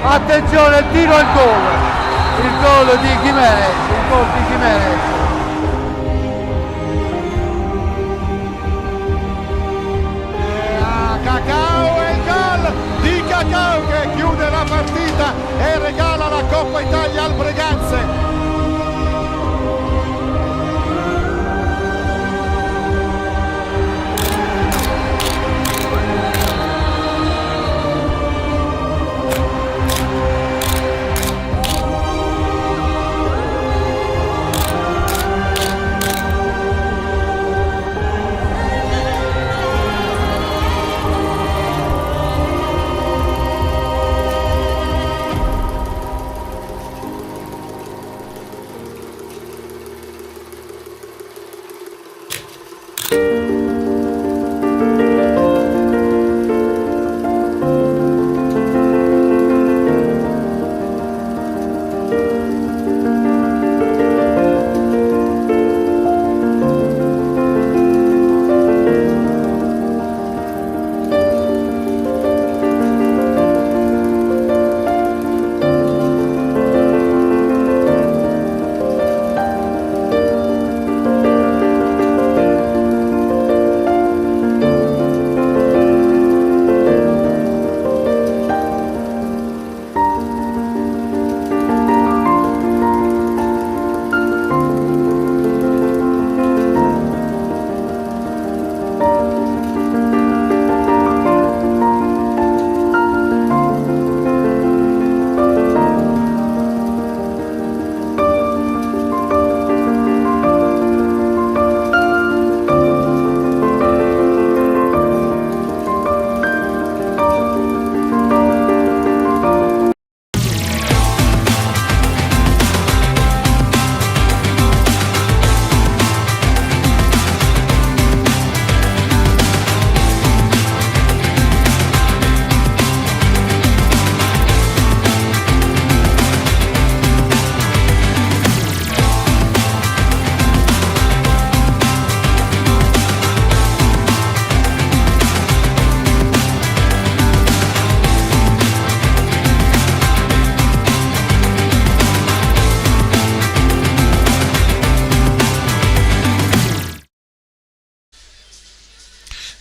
Attenzione, il tiro e il gol di Jimenez. Cacao e il gol di Cacao che chiude la partita e regala la Coppa Italia al Breganze.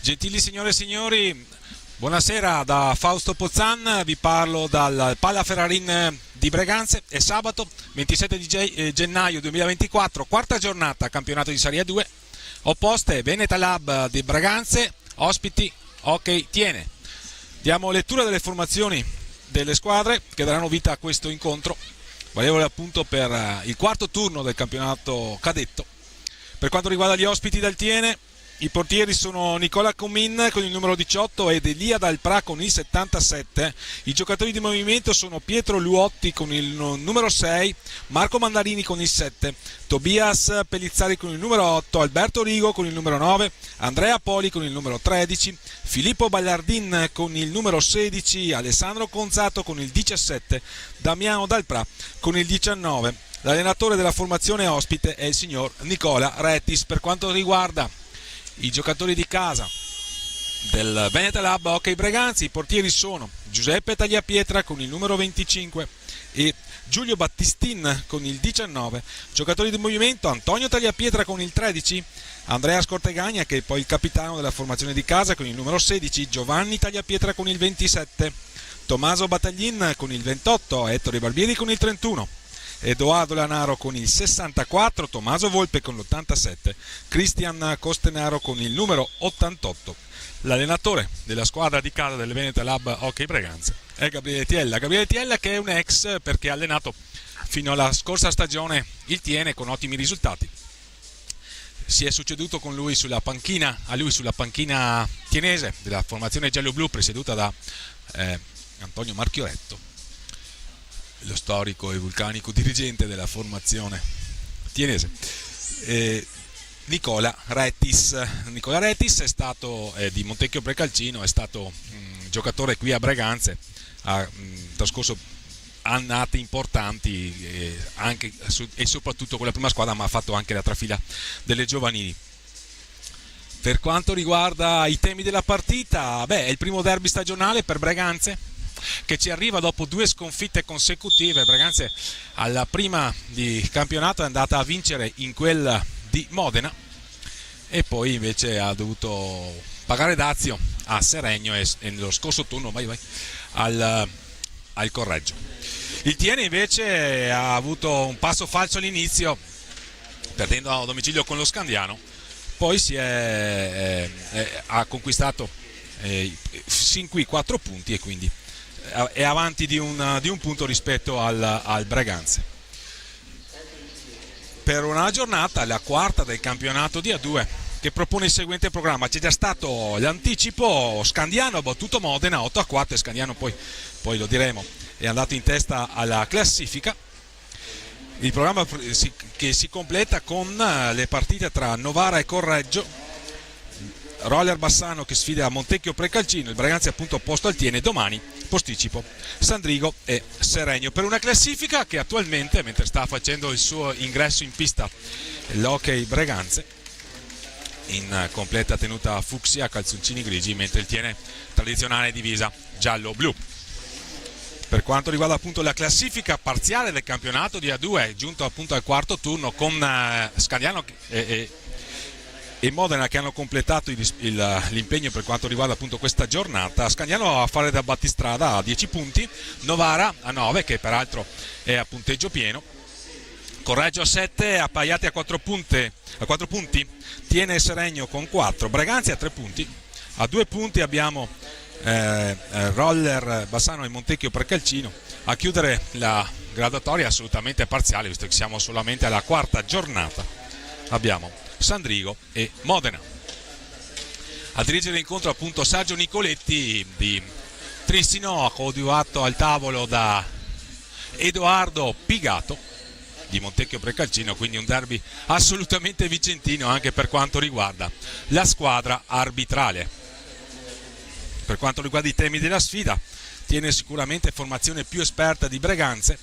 Gentili signore e signori, buonasera da Fausto Pozzan, vi parlo dal Pala Ferrarin di Breganze. È sabato 27 di gennaio 2024, quarta giornata campionato di Serie 2, opposte Veneta Lab di Breganze, ospiti Hockey Tiene. Diamo lettura delle formazioni delle squadre che daranno vita a questo incontro, valevole appunto per il quarto turno del campionato cadetto. Per quanto riguarda gli ospiti del Tiene, i portieri sono Nicola Comin con il numero 18 ed Elia Dalprà con il 77. I giocatori di movimento sono Pietro Luotti con il numero 6, Marco Mandarini con il 7, Tobias Pellizzari con il numero 8, Alberto Rigo con il numero 9, Andrea Poli con il numero 13, Filippo Ballardin con il numero 16, Alessandro Conzato con il 17, Damiano Dalprà con il 19. L'allenatore della formazione ospite è il signor Nicola Rettis. Per quanto riguarda i giocatori di casa del Veneta Lab Hockey Breganze, i portieri sono Giuseppe Tagliapietra con il numero 25 e Giulio Battistin con il 19. Giocatori di movimento: Antonio Tagliapietra con il 13, Andrea Scortegagna, che è poi il capitano della formazione di casa, con il numero 16, Giovanni Tagliapietra con il 27, Tommaso Battaglin con il 28, Ettore Barbieri con il 31, Edoardo Lanaro con il 64, Tommaso Volpe con l'87, Cristian Costenaro con il numero 88. L'allenatore della squadra di casa del Veneta Lab Hockey Breganze è Gabriele Tiella, che è un ex, perché ha allenato fino alla scorsa stagione il Tiene con ottimi risultati. Si è succeduto con lui sulla panchina tienese della formazione giallo-blu presieduta da Antonio Marchioretto, lo storico e vulcanico dirigente della formazione tienese. Nicola Rettis è stato di Montecchio Precalcino, è stato giocatore qui a Breganze, ha trascorso annate importanti anche e soprattutto con la prima squadra, ma ha fatto anche la trafila delle giovanili. Per quanto riguarda i temi della partita, è il primo derby stagionale per Breganze, che ci arriva dopo 2 sconfitte consecutive. Breganze alla prima di campionato è andata a vincere in quella di Modena e poi invece ha dovuto pagare dazio a Seregno e nello scorso turno al Correggio. Il Tiene invece ha avuto un passo falso all'inizio, perdendo a domicilio con lo Scandiano, poi ha conquistato sin qui 4 punti e quindi è avanti di un punto rispetto al Breganze. Per una giornata, la quarta del campionato di A2, che propone il seguente programma. C'è già stato l'anticipo: Scandiano ha battuto Modena 8-4 e Scandiano poi lo diremo è andato in testa alla classifica. Il programma che si completa con le partite tra Novara e Correggio, Roller Bassano che sfida Montecchio Precalcino, il Breganze appunto opposto al Tiene, domani posticipo Sandrigo e Seregno, per una classifica che attualmente, mentre sta facendo il suo ingresso in pista l'Hockey Breganze, in completa tenuta fucsia, calzoncini grigi, mentre il Tiene tradizionale divisa giallo-blu. Per quanto riguarda appunto la classifica parziale del campionato di A2, giunto appunto al quarto turno con Scandiano e Modena che hanno completato l'impegno per quanto riguarda appunto questa giornata. Scandiano a fare da battistrada a 10 punti, Novara a 9 che peraltro è a punteggio pieno, Correggio a 7, appaiati a 4 punti, Tiene Seregno con 4, Breganze a 3 punti, a 2 punti abbiamo Roller Bassano e Montecchio Precalcino. A chiudere la graduatoria assolutamente parziale, visto che siamo solamente alla quarta giornata, abbiamo Sandrigo e Modena. A dirigere l'incontro appunto Sergio Nicoletti di Tristino, coadiuvato al tavolo da Edoardo Pigato di Montecchio Precalcino, quindi un derby assolutamente vicentino anche per quanto riguarda la squadra arbitrale. Per quanto riguarda i temi della sfida, Tiene sicuramente formazione più esperta di Breganze,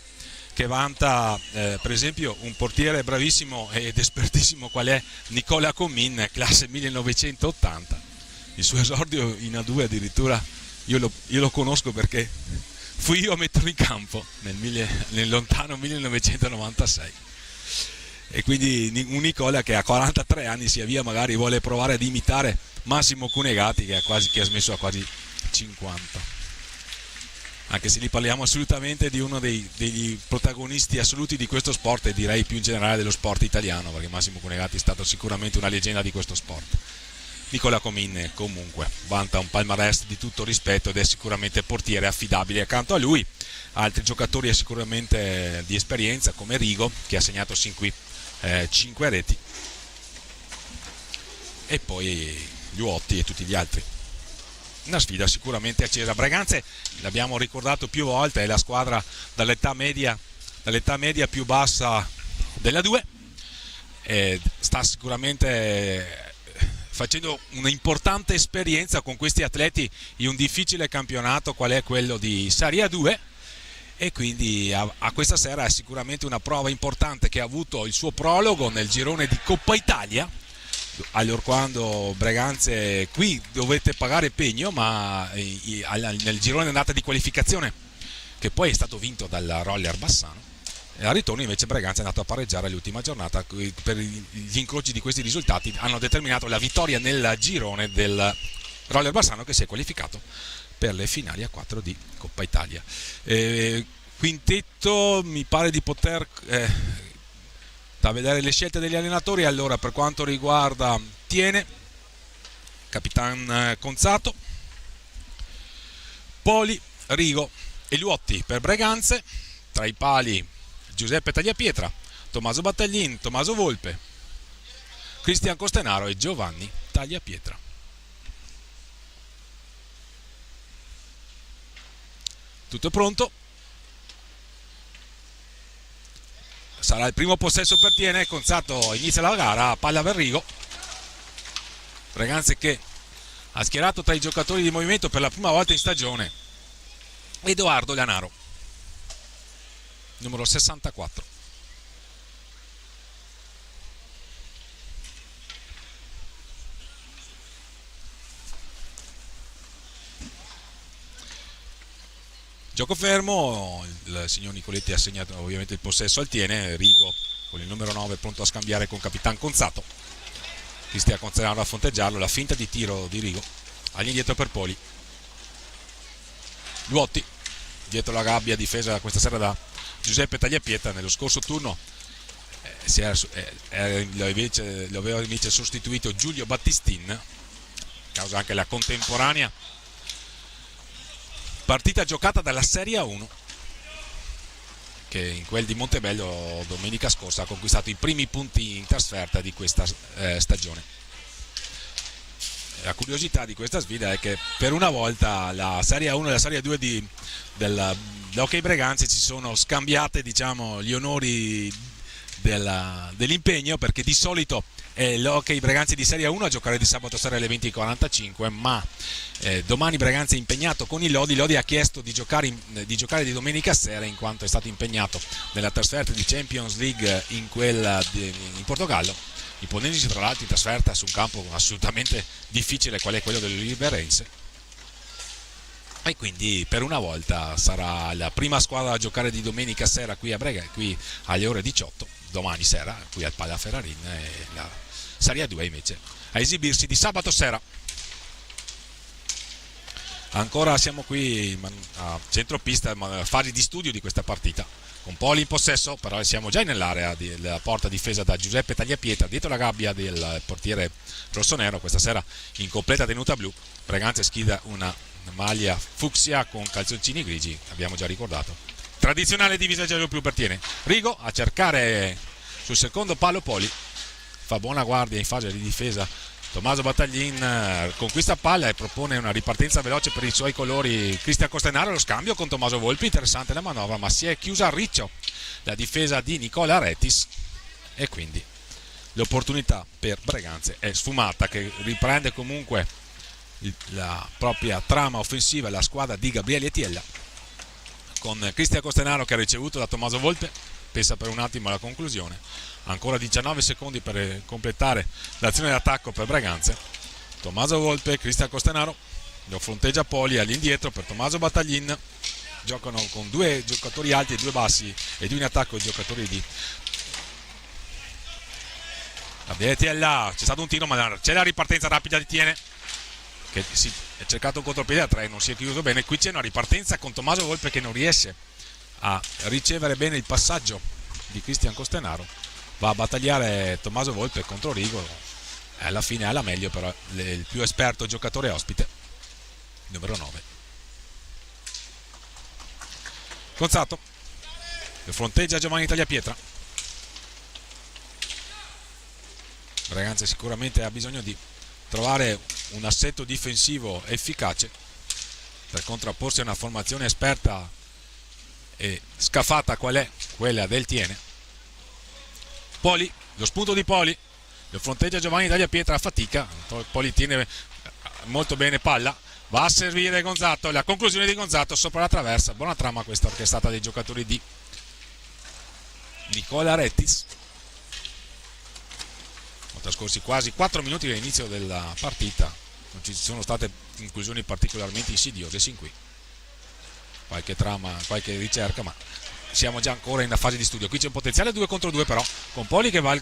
che vanta per esempio un portiere bravissimo ed espertissimo qual è Nicola Comin, classe 1980. Il suo esordio in A2 addirittura io lo conosco perché fui io a metterlo in campo nel lontano 1996. E quindi un Nicola che a 43 anni si avvia, magari vuole provare ad imitare Massimo Cunegati che ha smesso a quasi 50, anche se lì parliamo assolutamente di uno degli protagonisti assoluti di questo sport e direi più in generale dello sport italiano, perché Massimo Cunegati è stato sicuramente una leggenda di questo sport. Nicola Comin comunque vanta un palmarès di tutto rispetto ed è sicuramente portiere affidabile. Accanto a lui altri giocatori sicuramente di esperienza come Rigo, che ha segnato sin qui 5 reti, e poi Luotti e tutti gli altri. Una sfida sicuramente accesa. Breganze, l'abbiamo ricordato più volte, è la squadra dall'età media più bassa della 2, sta sicuramente facendo un'importante esperienza con questi atleti in un difficile campionato qual è quello di Serie 2, e quindi a questa sera è sicuramente una prova importante che ha avuto il suo prologo nel girone di Coppa Italia, allorquando Breganze qui dovette pagare pegno, ma nel girone d'andata di qualificazione, che poi è stato vinto dal Roller Bassano, e al ritorno invece Breganze è andato a pareggiare l'ultima giornata. Per gli incroci di questi risultati hanno determinato la vittoria nel girone del Roller Bassano, che si è qualificato per le finali a 4 di Coppa Italia. Quintetto, mi pare di poter da vedere le scelte degli allenatori. Allora, per quanto riguarda Tiene, Capitan Conzato, Poli, Rigo e Luotti. Per Breganze, tra i pali Giuseppe Tagliapietra, Tommaso Battaglin, Tommaso Volpe, Cristian Costenaro e Giovanni Tagliapietra. Tutto è pronto. Sarà il primo possesso per Tiene. Conzato inizia la gara, palla per Rigo. Breganze che ha schierato tra i giocatori di movimento per la prima volta in stagione Edoardo Lanaro, numero 64. Gioco fermo, il signor Nicoletti ha segnato ovviamente il possesso al Tiene, Rigo con il numero 9 pronto a scambiare con Capitan Conzato. Cristian Costenaro a fronteggiarlo, la finta di tiro di Rigo, all'indietro per Poli. Luotti, dietro la gabbia, difesa questa sera da Giuseppe Tagliapietra. Nello scorso turno lo aveva invece sostituito Giulio Battistin, causa anche la contemporanea partita giocata dalla Serie A1, che in quel di Montebello domenica scorsa ha conquistato i primi punti in trasferta di questa stagione. La curiosità di questa sfida è che per una volta la Serie A1 e la Serie A2 dell'Hockey Breganze si sono scambiate, diciamo, gli onori dell'impegno, perché di solito è l'Hockey Breganze di Serie A1 a giocare di sabato sera alle 20:45, ma domani Breganze è impegnato con il Lodi. Lodi ha chiesto di giocare di domenica sera in quanto è stato impegnato nella trasferta di Champions League in Portogallo, imponendosi tra l'altro in trasferta su un campo assolutamente difficile qual è quello dell'Oliverense, e quindi per una volta sarà la prima squadra a giocare di domenica sera qui a Breganze, qui alle ore 18 domani sera, qui al Pala Ferrarin, e la Serie A2 invece a esibirsi di sabato sera. Ancora siamo qui a centropista, fase di studio di questa partita, con Poli in possesso, però siamo già nell'area della porta difesa da Giuseppe Tagliapietra, dietro la gabbia del portiere rossonero, questa sera in completa tenuta blu. Breganze schida una maglia fucsia con calzoncini grigi, abbiamo già ricordato. Tradizionale divisa giallo-blu per Tiene. Rigo a cercare sul secondo palo Poli, fa buona guardia in fase di difesa. Tommaso Battaglin conquista palla e propone una ripartenza veloce per i suoi colori. Cristian Costenaro, lo scambio con Tommaso Volpi, interessante la manovra, ma si è chiusa a riccio la difesa di Nicola Retis, e quindi l'opportunità per Breganze è sfumata, che riprende comunque la propria trama offensiva, la squadra di Gabriele Tiella, con Cristian Costenaro che ha ricevuto da Tommaso Volpe, pensa per un attimo alla conclusione. Ancora 19 secondi per completare l'azione d'attacco per Breganze. Tommaso Volpe, Cristian Costenaro, lo fronteggia Poli, all'indietro per Tommaso Battaglin. Giocano con due giocatori alti e due bassi, e due in attacco i giocatori di Gabriele Tiella. C'è stato un tiro, ma c'è la ripartenza rapida di Tiene, che si è cercato un contropiede a 3, non si è chiuso bene. Qui c'è una ripartenza con Tommaso Volpe che non riesce a ricevere bene il passaggio di Cristian Costenaro. Va a battagliare Tommaso Volpe contro Rigo, alla fine è la meglio però il più esperto giocatore ospite, numero 9. Conzato lo fronteggia Giovanni Tagliapietra. Breganze sicuramente ha bisogno di trovare un assetto difensivo efficace per contrapporsi a una formazione esperta e scafata qual è quella del Tiene. Poli, lo spunto di Poli, lo fronteggia Giovanni Tagliapietra a fatica. Poli tiene molto bene palla, va a servire Gonzato, la conclusione di Gonzato sopra la traversa. Buona trama questa orchestrata dai giocatori di Nicola Retis. Sono trascorsi quasi 4 minuti dall'inizio della partita, non ci sono state inclusioni particolarmente insidiose sin qui, qualche trama, qualche ricerca, ma siamo già ancora in fase di studio. Qui c'è un potenziale 2 contro 2 però, con Poli che va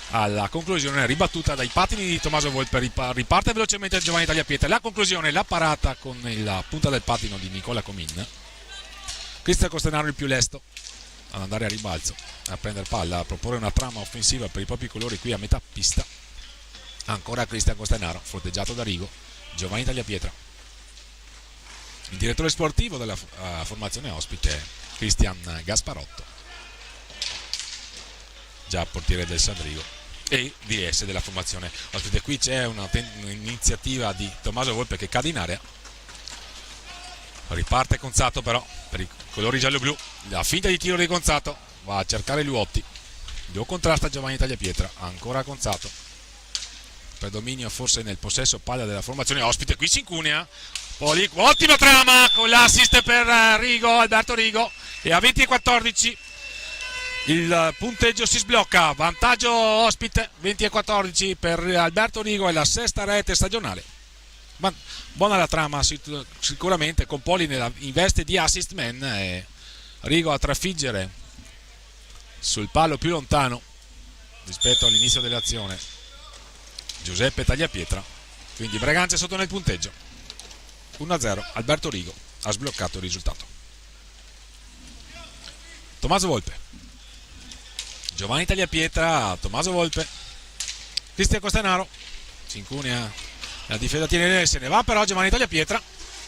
alla conclusione, ribattuta dai pattini di Tommaso Volpe, riparte velocemente Giovanni Tagliapietra, la conclusione, la parata con la punta del pattino di Nicola Comin. Cristian Costenaro il più lesto ad andare a ribalzo, a prendere palla, a proporre una trama offensiva per i propri colori qui a metà pista. Ancora Cristian Costenaro, fronteggiato da Rigo. Giovanni Tagliapietra, il direttore sportivo della formazione ospite Cristian Gasparotto, già portiere del Sandrigo e DS della formazione ospite. Qui c'è un'iniziativa di Tommaso Volpe che cade in area, riparte Conzato però per i colori giallo-blu, la finta di tiro di Conzato, va a cercare Luotti, lo contrasta Giovanni Tagliapietra, ancora Conzato, predominio forse nel possesso palla della formazione ospite, qui si incunea Poli, ottima trama con l'assist per Rigo, Alberto Rigo, e a 20-14 il punteggio si sblocca, vantaggio ospite 20-14 per Alberto Rigo, è la sesta rete stagionale Ma buona la trama sicuramente, con Poli in veste di assist man e Rigo a trafiggere sul palo più lontano rispetto all'inizio dell'azione Giuseppe Tagliapietra. Quindi Breganze sotto nel punteggio 1-0. Alberto Rigo ha sbloccato il risultato. Tommaso Volpe, Giovanni Tagliapietra, Tommaso Volpe, Cristian Costanaro, si incunea la difesa tiene, se ne va però Giovanni Tagliapietra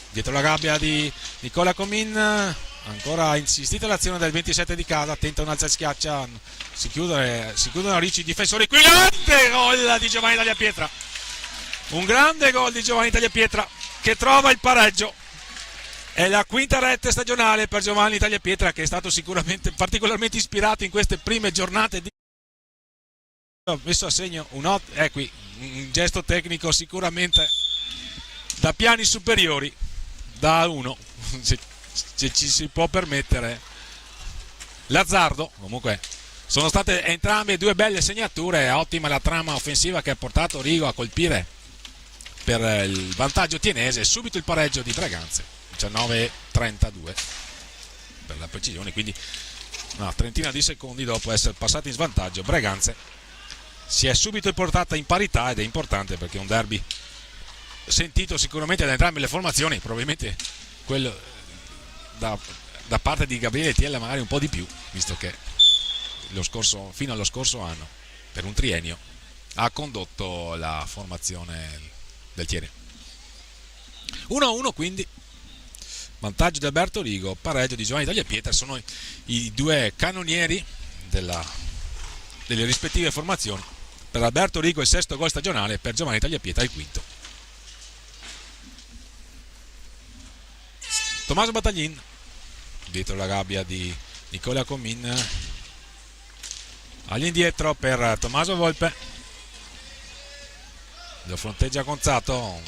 dietro la gabbia di Nicola Comin. Ancora insistita l'azione del 27 di casa, tenta un alza e schiaccia, si chiudono a ricci i difensori. Qui grande gol di Giovanni Tagliapietra, un grande gol di Giovanni Tagliapietra che trova il pareggio. È la quinta rete stagionale per Giovanni Tagliapietra, che è stato sicuramente particolarmente ispirato in queste prime giornate di... Ho messo a segno un gesto tecnico sicuramente da piani superiori, da uno, se ci si può permettere l'azzardo. Comunque sono state entrambe due belle segnature, ottima la trama offensiva che ha portato Rigo a colpire per il vantaggio tienese. Subito il pareggio di Breganze, 19-32 per la precisione, quindi una trentina di secondi dopo essere passati in svantaggio Breganze si è subito portata in parità, ed è importante perché è un derby sentito sicuramente da entrambe le formazioni, probabilmente quello da parte di Gabriele Tiella magari un po' di più, visto che fino allo scorso anno per un triennio ha condotto la formazione del Tiene. 1-1 quindi, vantaggio di Alberto Rigo, pareggio di Giovanni Tagliapietra. Sono i due cannonieri delle rispettive formazioni. Per Alberto Rigo il sesto gol stagionale, per Giovanni Tagliapietra il quinto. Tommaso Battaglin dietro la gabbia di Nicola Comin, all'indietro per Tommaso Volpe, lo fronteggia Gonzato.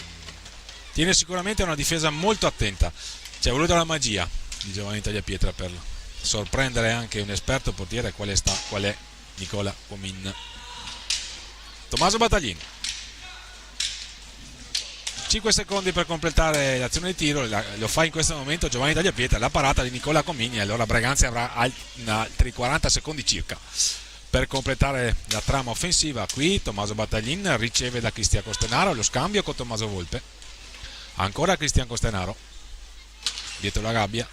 Tiene sicuramente una difesa molto attenta, ci è voluta la magia di Giovanni Tagliapietra per sorprendere anche un esperto portiere qual è Nicola Comin. Tommaso Battaglin, 5 secondi per completare l'azione di tiro, lo fa in questo momento Giovanni Tagliapietra, la parata di Nicola Comin, e allora Breganze avrà altri 40 secondi circa per completare la trama offensiva. Qui Tommaso Battaglin riceve da Cristian Costanaro, lo scambio con Tommaso Volpe, ancora Cristian Costanaro dietro la gabbia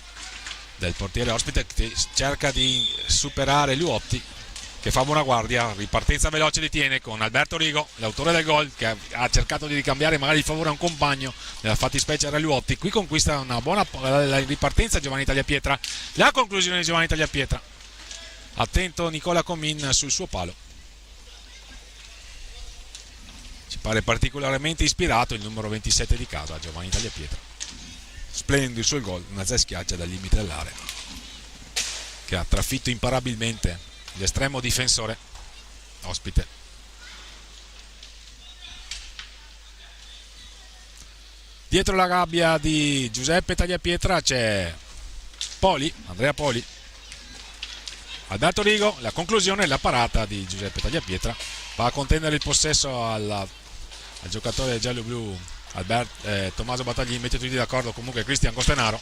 del portiere ospite che cerca di superare Luotti, che fa buona guardia, ripartenza veloce di Tiene con Alberto Rigo, l'autore del gol, che ha cercato di ricambiare magari il favore a un compagno, nella fattispecie era Luotti. Qui conquista una buona ripartenza Giovanni Tagliapietra, la conclusione di Giovanni Tagliapietra, attento Nicola Comin sul suo palo, ci pare particolarmente ispirato il numero 27 di casa, Giovanni Tagliapietra. Splendido il suo gol, una schiaccia dal limite dell'area che ha trafitto imparabilmente l'estremo difensore ospite. Dietro la gabbia di Giuseppe Tagliapietra c'è Andrea Poli. Alberto Rigo, la conclusione, la parata di Giuseppe Tagliapietra va a contendere il possesso al giocatore giallo-blu Tommaso Battaglin. Mette tutti d'accordo comunque Cristian Costanaro.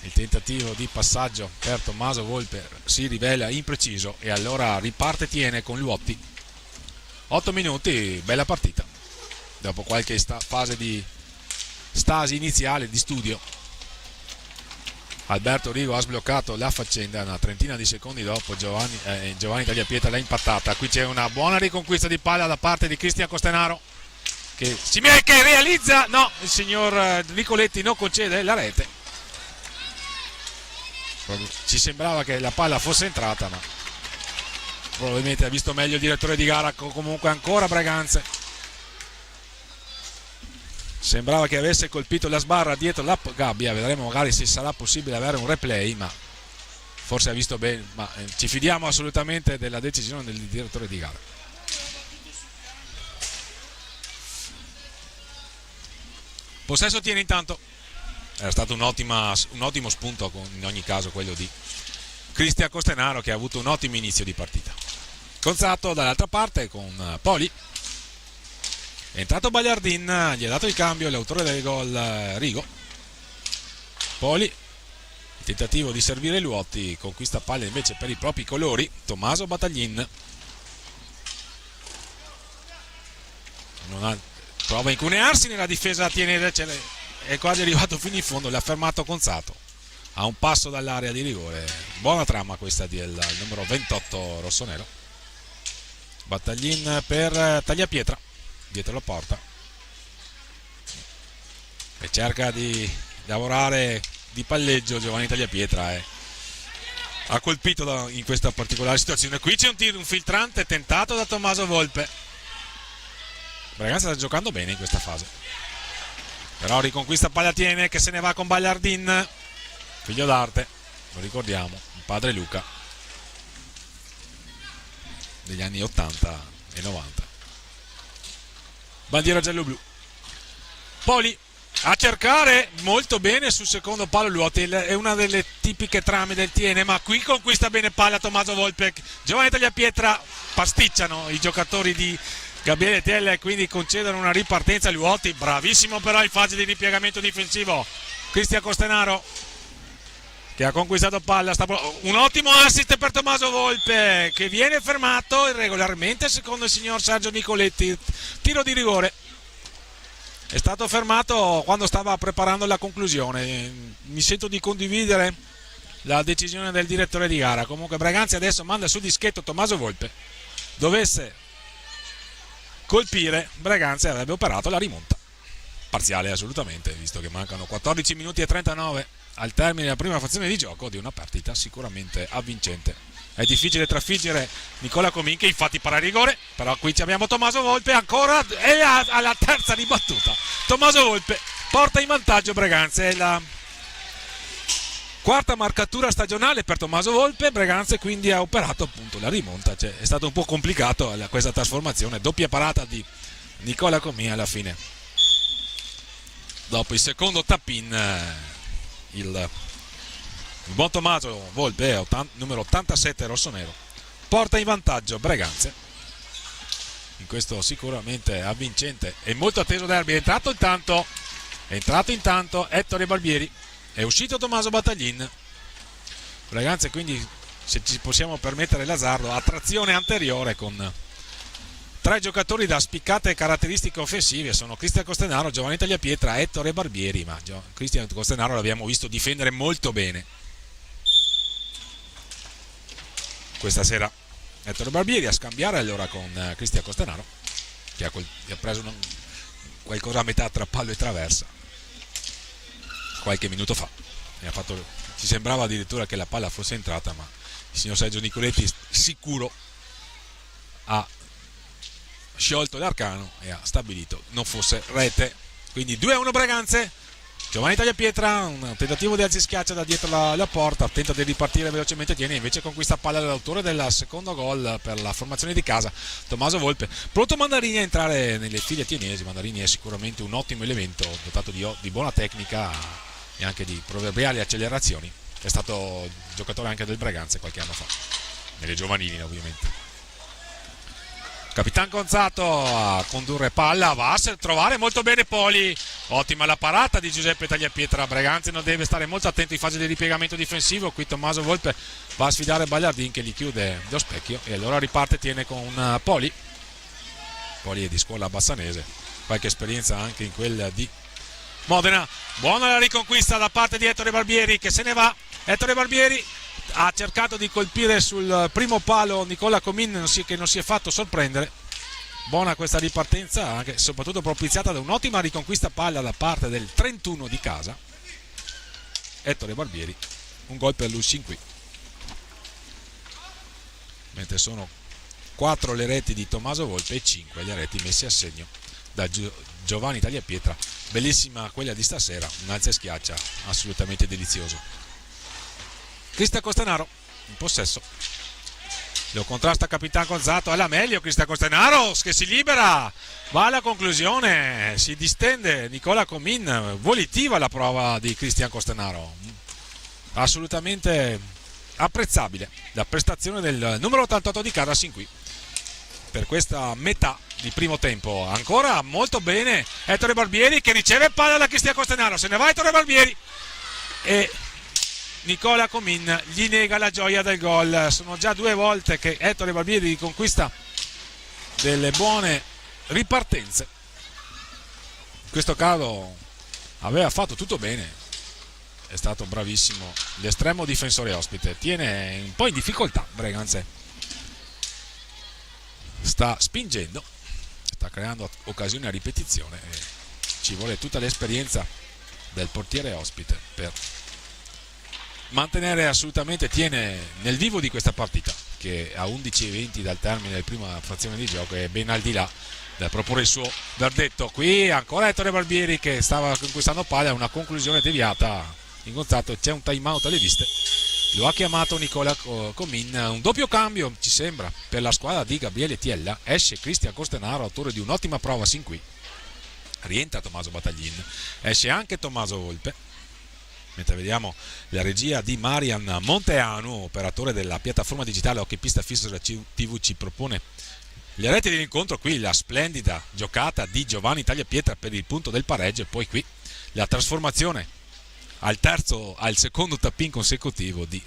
Il tentativo di passaggio per Tommaso Volpe si rivela impreciso e allora riparte Tiene con Luotti. 8 minuti, bella partita dopo qualche fase di stasi iniziale, di studio. Alberto Rigo ha sbloccato la faccenda, una trentina di secondi dopo Giovanni Tagliapietra l'ha impattata. Qui c'è una buona riconquista di palla da parte di Cristian Costanaro che realizza, no, il signor Nicoletti non concede la rete. Ci sembrava che la palla fosse entrata, ma probabilmente ha visto meglio il direttore di gara. Comunque ancora Breganze, sembrava che avesse colpito la sbarra dietro la gabbia. Vedremo magari se sarà possibile avere un replay, ma forse ha visto bene, ma ci fidiamo assolutamente della decisione del direttore di gara. Possesso Tiene intanto. Era stato un ottimo spunto in ogni caso quello di Cristian Costanaro, che ha avuto un ottimo inizio di partita. Gonzato dall'altra parte con Poli. È entrato Bagliardin, gli ha dato il cambio l'autore del gol Rigo. Poli, il tentativo di servire Luotti, conquista palla invece per i propri colori Tommaso Battaglin. Prova a incunearsi nella difesa tienese, è quasi arrivato fino in fondo, l'ha fermato Conzato a un passo dall'area di rigore. Buona trama questa del numero 28 rossonero. Battaglin per Tagliapietra dietro la porta e cerca di lavorare di palleggio. Giovanni Tagliapietra ha colpito in questa particolare situazione. Qui c'è un filtrante tentato da Tommaso Volpe. Braganza sta giocando bene in questa fase, però riconquista Pagliatiene che se ne va con Bagliardin, figlio d'arte, lo ricordiamo, il padre Luca degli anni 80 e 90. Bandiera giallo-blu. Poli a cercare molto bene sul secondo palo Luotti, è una delle tipiche trame del Tiene, ma qui conquista bene palla Tommaso Volpe. Giovanni Tagliapietra, pasticciano i giocatori di Gabriele Tella e quindi concedono una ripartenza a Luotti. Bravissimo però in fase di ripiegamento difensivo Cristian Costenaro, che ha conquistato palla. Un ottimo assist per Tommaso Volpe, che viene fermato irregolarmente secondo il signor Sergio Nicoletti. Tiro di rigore. È stato fermato quando stava preparando la conclusione. Mi sento di condividere la decisione del direttore di gara. Comunque Braganza adesso manda sul dischetto Tommaso Volpe. Dovesse colpire, Braganza avrebbe operato la rimonta parziale assolutamente, visto che mancano 14 minuti e 39 al termine della prima frazione di gioco di una partita sicuramente avvincente. È difficile trafiggere Nicola Comin, che infatti para rigore, però qui abbiamo Tommaso Volpe ancora e alla terza ribattuta Tommaso Volpe porta in vantaggio Braganza. È la quarta marcatura stagionale per Tommaso Volpe. Braganza quindi ha operato appunto la rimonta, è stato un po' complicato questa trasformazione, doppia parata di Nicola Comin alla fine. Dopo il secondo tap-in il buon Tommaso Volpe, numero 87 rossonero, porta in vantaggio Braganza in questo sicuramente avvincente e molto atteso derby. È entrato intanto Ettore Barbieri, è uscito Tommaso Battaglin. Braganza quindi, se ci possiamo permettere l'azzardo, a trazione anteriore con tre giocatori da spiccate caratteristiche offensive. Sono Cristian Costenaro, Giovanni Tagliapietra, Ettore Barbieri, ma Cristian Costenaro l'abbiamo visto difendere molto bene questa sera. Ettore Barbieri a scambiare allora con Cristian Costenaro, che ha preso qualcosa a metà tra pallo e traversa qualche minuto fa. Ci sembrava addirittura che la palla fosse entrata, ma il signor Sergio Nicoletti sicuro ha sciolto l'arcano e ha stabilito non fosse rete. Quindi 2-1 Braganze. Giovanni Tagliapietra, un tentativo di alzischiaccia da dietro la porta, tenta di ripartire velocemente, Tiene invece conquista palla dall'autore del secondo gol per la formazione di casa, Tommaso Volpe. Pronto Mandarini a entrare nelle file tienesi. Mandarini è sicuramente un ottimo elemento, dotato di buona tecnica e anche di proverbiali accelerazioni. È stato giocatore anche del Braganza qualche anno fa, nelle giovanili ovviamente. Capitan Conzato a condurre palla, va a trovare molto bene Poli. Ottima la parata di Giuseppe Tagliapietra. Braganza non deve stare molto attento in fase di ripiegamento difensivo. Qui Tommaso Volpe va a sfidare Bagliardin, che gli chiude lo specchio e allora riparte Tiene con Poli. Poli è di scuola bassanese, qualche esperienza anche in quella di Modena. Buona la riconquista da parte di Ettore Barbieri, che se ne va. Ettore Barbieri ha cercato di colpire sul primo palo Nicola Comin, che non si è fatto sorprendere. Buona questa ripartenza, anche soprattutto propiziata da un'ottima riconquista palla da parte del 31 di casa Ettore Barbieri. Un gol per lui sin qui, mentre sono 4 le reti di Tommaso Volpe e 5 le reti messe a segno da Giovanni Tagliapietra. Bellissima quella di stasera, un alza e schiaccia assolutamente delizioso. Cristian Costenaro in possesso, lo contrasta Capitan Conzato, alla meglio Cristian Costenaro, che si libera, va alla conclusione, si distende Nicola Comin. Volitiva la prova di Cristian Costenaro, assolutamente apprezzabile la prestazione del numero 88 di casa sin qui per questa metà di primo tempo. Ancora molto bene Ettore Barbieri, che riceve palla da Cristian Costenaro, se ne va Ettore Barbieri e Nicola Comin gli nega la gioia del gol. Sono già 2 volte che Ettore Barbieri conquista delle buone ripartenze. In questo caso aveva fatto tutto bene, è stato bravissimo l'estremo difensore ospite. Tiene un po' in difficoltà Breganze, sta spingendo, sta creando occasioni a ripetizione e ci vuole tutta l'esperienza del portiere ospite per mantenere assolutamente, tiene nel vivo di questa partita, che a 11:20 dal termine della prima frazione di gioco è ben al di là da proporre il suo verdetto. Qui ancora Ettore Barbieri che stava conquistando palla, una conclusione deviata, incontrato, c'è un time out alle viste, lo ha chiamato Nicola Comin. Un doppio cambio ci sembra per la squadra di Gabriele Tiella, esce Cristian Costenaro, autore di un'ottima prova sin qui, rientra Tommaso Battaglin, esce anche Tommaso Volpe, mentre vediamo la regia di Marian Monteanu, operatore della piattaforma digitale Hockey Pista Fisso TV, ci propone le reti dell'incontro. Qui la splendida giocata di Giovanni Tagliapietra per il punto del pareggio e poi qui la trasformazione al secondo tap-in consecutivo di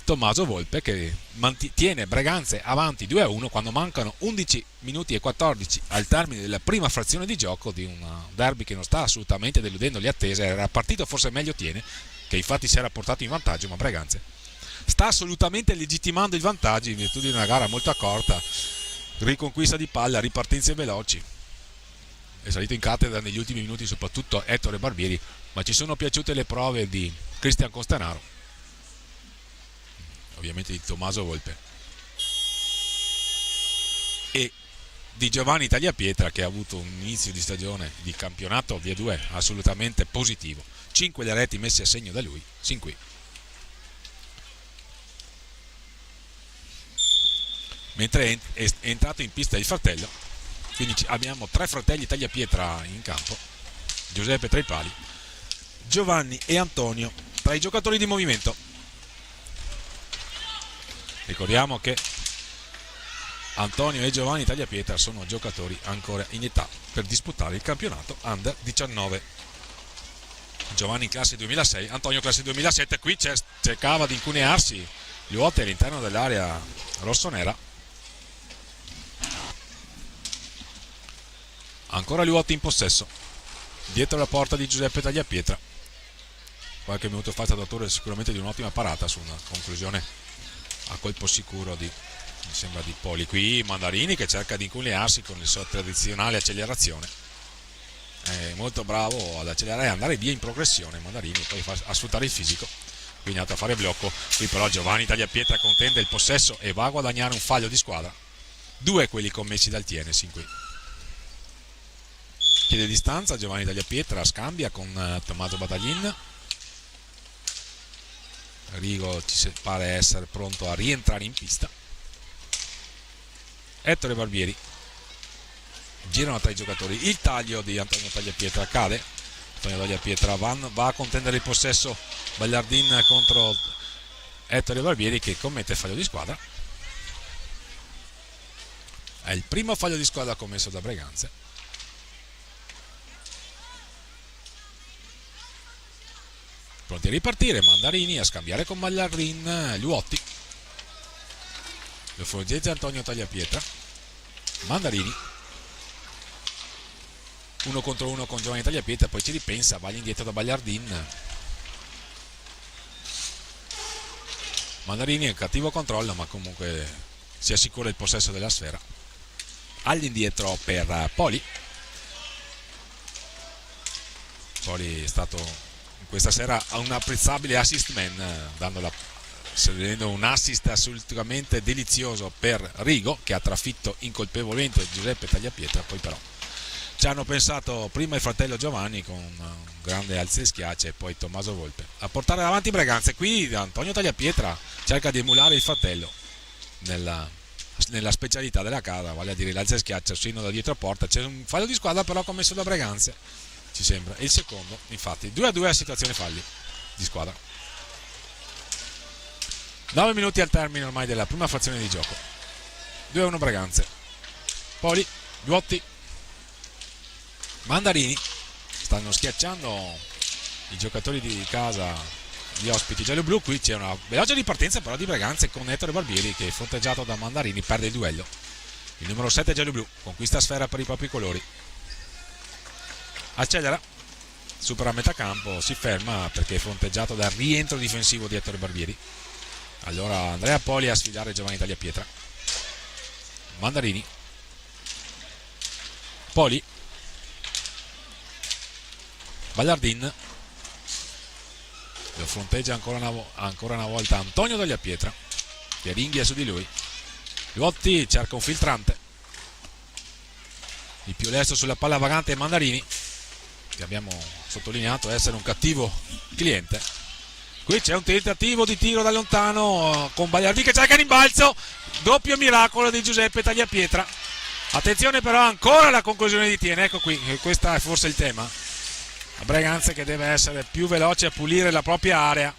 Tommaso Volpe, che tiene Breganze avanti 2-1 quando mancano 11 minuti e 14 al termine della prima frazione di gioco di un derby che non sta assolutamente deludendo le attese. Era partito forse meglio Tiene, che infatti si era portato in vantaggio, ma Breganze sta assolutamente legittimando il vantaggio in virtù di una gara molto accorta, riconquista di palla, ripartenze veloci. È salito in cattedra negli ultimi minuti soprattutto Ettore Barbieri, ma ci sono piaciute le prove di Cristian Costenaro, ovviamente di Tommaso Volpe e di Giovanni Tagliapietra, che ha avuto un inizio di stagione di campionato via 2 assolutamente positivo. 5 le reti messe a segno da lui sin qui. Mentre è entrato in pista il fratello, quindi abbiamo 3 fratelli Tagliapietra in campo, Giuseppe tra i pali, Giovanni e Antonio tra i giocatori di movimento. Ricordiamo che Antonio e Giovanni Tagliapietra sono giocatori ancora in età per disputare il campionato Under 19. Giovanni classe 2006, Antonio classe 2007. Qui cercava di incunearsi Liuotti all'interno dell'area rossonera. Ancora Liuotti in possesso dietro la porta di Giuseppe Tagliapietra. Qualche minuto fa è stato autore sicuramente di un'ottima parata su una conclusione a colpo sicuro mi sembra di Poli. Qui Mandarini che cerca di incunearsi con la sua tradizionale accelerazione, è molto bravo ad accelerare e andare via in progressione Mandarini, poi a sfruttare il fisico, quindi è andato a fare blocco. Qui però Giovanni Tagliapietra contende il possesso e va a guadagnare un fallo di squadra, 2 quelli commessi dal Tiene sin qui. Chiede distanza Giovanni Tagliapietra, scambia con Tommaso Battaglin. Rigo ci pare essere pronto a rientrare in pista. Ettore Barbieri, girano tra i giocatori, il taglio di Antonio Tagliapietra cade. Antonio Tagliapietra va a contendere il possesso Bagliardin contro Ettore Barbieri, che commette fallo di squadra. È il primo fallo di squadra commesso da Breganze. Pronti a ripartire Mandarini, a scambiare con Bagliardin, Liuotti, lo fuorieggia Antonio Tagliapietra, Mandarini 1 contro 1 con Giovanni Tagliapietra, poi ci ripensa, va indietro da Bagliardin. Mandarini è cattivo controllo, ma comunque si assicura il possesso della sfera. All'indietro per Poli. Poli è stato questa sera un apprezzabile assist man, cedendo un assist assolutamente delizioso per Rigo, che ha trafitto incolpevolmente Giuseppe Tagliapietra. Poi però ci hanno pensato prima il fratello Giovanni con un grande alza e schiaccia e poi Tommaso Volpe a portare avanti Breganze. Qui Antonio Tagliapietra cerca di emulare il fratello nella specialità della casa, vale a dire l'alza e schiaccia sino da dietro a porta. C'è un fallo di squadra però commesso da Breganze, ci sembra, il secondo, infatti 2-2 a situazione falli di squadra. 9 minuti al termine ormai della prima frazione di gioco, 2-1 Breganze. Poli Luotti, Mandarini, stanno schiacciando i giocatori di casa, gli ospiti giallo-blu. Qui c'è una veloce ripartenza però di Breganze con Ettore Barbieri che, fronteggiato da Mandarini, perde il duello. Il numero 7 giallo-blu conquista sfera per i propri colori, accelera, supera metà campo, si ferma perché è fronteggiato dal rientro difensivo di Ettore Barbieri. Allora Andrea Poli a sfidare Giovanni Tagliapietra. Mandarini, Poli, Ballardin, lo fronteggia ancora una volta Antonio Tagliapietra che ringhia su di lui. Luotti cerca un filtrante, il più lesto sulla palla vagante è Mandarini, che abbiamo sottolineato essere un cattivo cliente. Qui c'è un tentativo di tiro da lontano con Bagliardini che cerca rimbalzo, doppio miracolo di Giuseppe Tagliapietra. Attenzione però ancora alla conclusione di Tiene, ecco qui, questo è forse il tema. La Breganze che deve essere più veloce a pulire la propria area,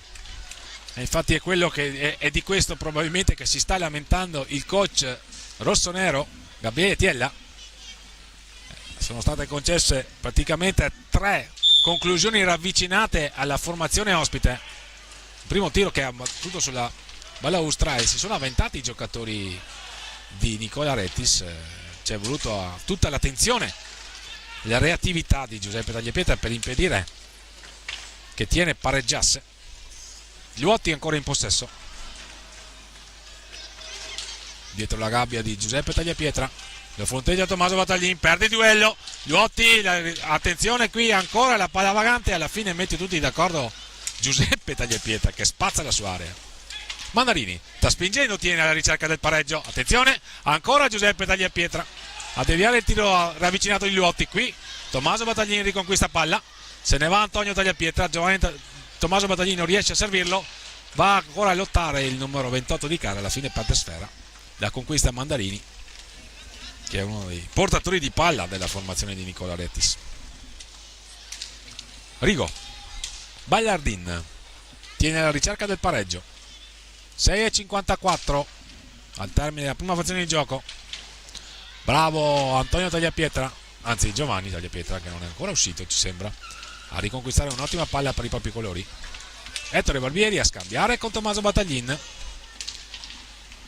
e infatti è quello che è di questo probabilmente che si sta lamentando il coach rossonero Gabriele Tiella. Sono state concesse praticamente 3 conclusioni ravvicinate alla formazione ospite. Il primo tiro che ha battuto sulla balaustra e si sono avventati i giocatori di Nicola Rettis. C'è voluto tutta l'attenzione, la reattività di Giuseppe Tagliapietra per impedire che Tiene pareggiasse. Luotti ancora in possesso, dietro la gabbia di Giuseppe Tagliapietra, lo fronteggia Tommaso Battaglin, perde il duello. Luotti, attenzione qui ancora la palla vagante, alla fine mette tutti d'accordo Giuseppe Tagliapietra che spazza la sua area. Mandarini sta spingendo, Tiene alla ricerca del pareggio, attenzione ancora Giuseppe Tagliapietra a deviare il tiro ravvicinato di Luotti. Qui Tommaso Battaglin riconquista palla, se ne va Antonio Tagliapietra, Tommaso Battaglin non riesce a servirlo, va ancora a lottare il numero 28 di Cara, alla fine perde sfera, la conquista Mandarini che è uno dei portatori di palla della formazione di Nicola Rettis. Rigo, Ballardin, Tiene la ricerca del pareggio, 6:54 al termine della prima frazione di gioco. Bravo Antonio Tagliapietra, anzi Giovanni Tagliapietra, che non è ancora uscito ci sembra, a riconquistare un'ottima palla per i propri colori. Ettore Barbieri a scambiare con Tommaso Battaglin,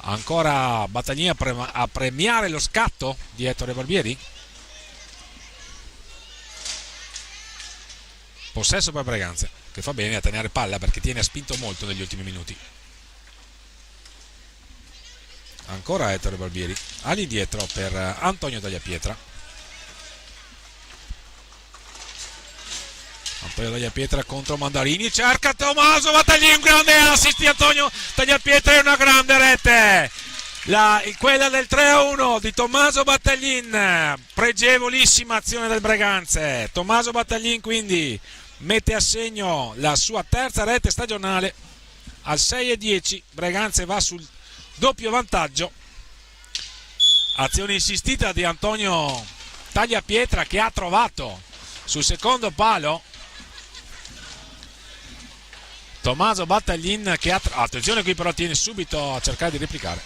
ancora Battaglin a premiare lo scatto di Ettore Barbieri. Possesso per Breganze, che fa bene a tenere palla perché Tiene ha spinto molto negli ultimi minuti. Ancora Ettore Barbieri all'indietro per Antonio Tagliapietra. Antonio Tagliapietra contro Mandarini, cerca Tommaso Battaglin, un grande assist di Antonio Tagliapietra e una grande rete, quella del 3-1 di Tommaso Battaglin, pregevolissima azione del Breganze. Tommaso Battaglin quindi mette a segno la sua terza rete stagionale, al 6:10 Breganze va sul doppio vantaggio. Azione insistita di Antonio Tagliapietra che ha trovato sul secondo palo Tommaso Battaglin che attenzione qui però Tiene subito a cercare di replicare.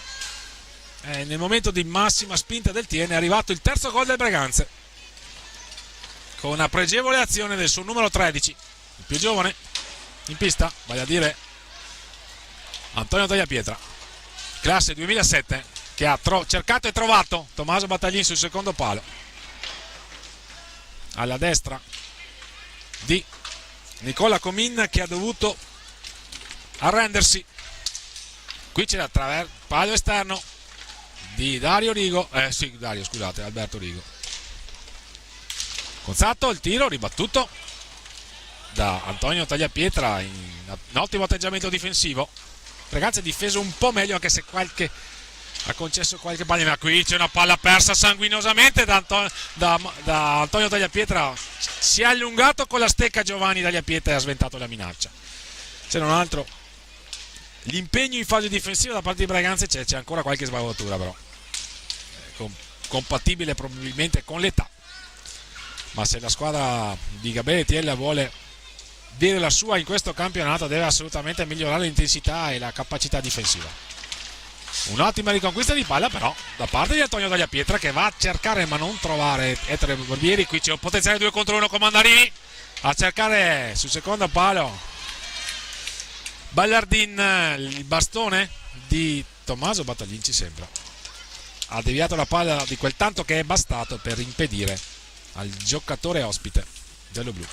Nel momento di massima spinta del Tiene è arrivato il terzo gol del Breganze con una pregevole azione del suo numero 13, il più giovane in pista, vale a dire Antonio Tagliapietra, classe 2007, che ha cercato e trovato Tommaso Battaglin sul secondo palo, alla destra di Nicola Comin che ha dovuto arrendersi. Qui c'è palo esterno di Alberto Rigo. Conzatto, il tiro ribattuto da Antonio Tagliapietra in un ottimo atteggiamento difensivo. Ragazzi, ha difeso un po' meglio anche se ha concesso qualche palla, ma qui c'è una palla persa sanguinosamente da Antonio Tagliapietra. Si è allungato con la stecca Giovanni Tagliapietra e ha sventato la minaccia. Se non altro l'impegno in fase difensiva da parte di Breganze c'è ancora qualche sbavatura, però compatibile probabilmente con l'età, ma se la squadra di Gabriele Tiella vuole dire la sua in questo campionato deve assolutamente migliorare l'intensità e la capacità difensiva. Un'ottima riconquista di palla però da parte di Antonio Tagliapietra, che va a cercare ma non trovare Ettore Barbieri. Qui c'è un potenziale 2 contro 1 con Mandarini a cercare sul secondo palo Ballardin, il bastone di Tommaso Battaglin ci sembra. Ha deviato la palla di quel tanto che è bastato per impedire al giocatore ospite giallo-blu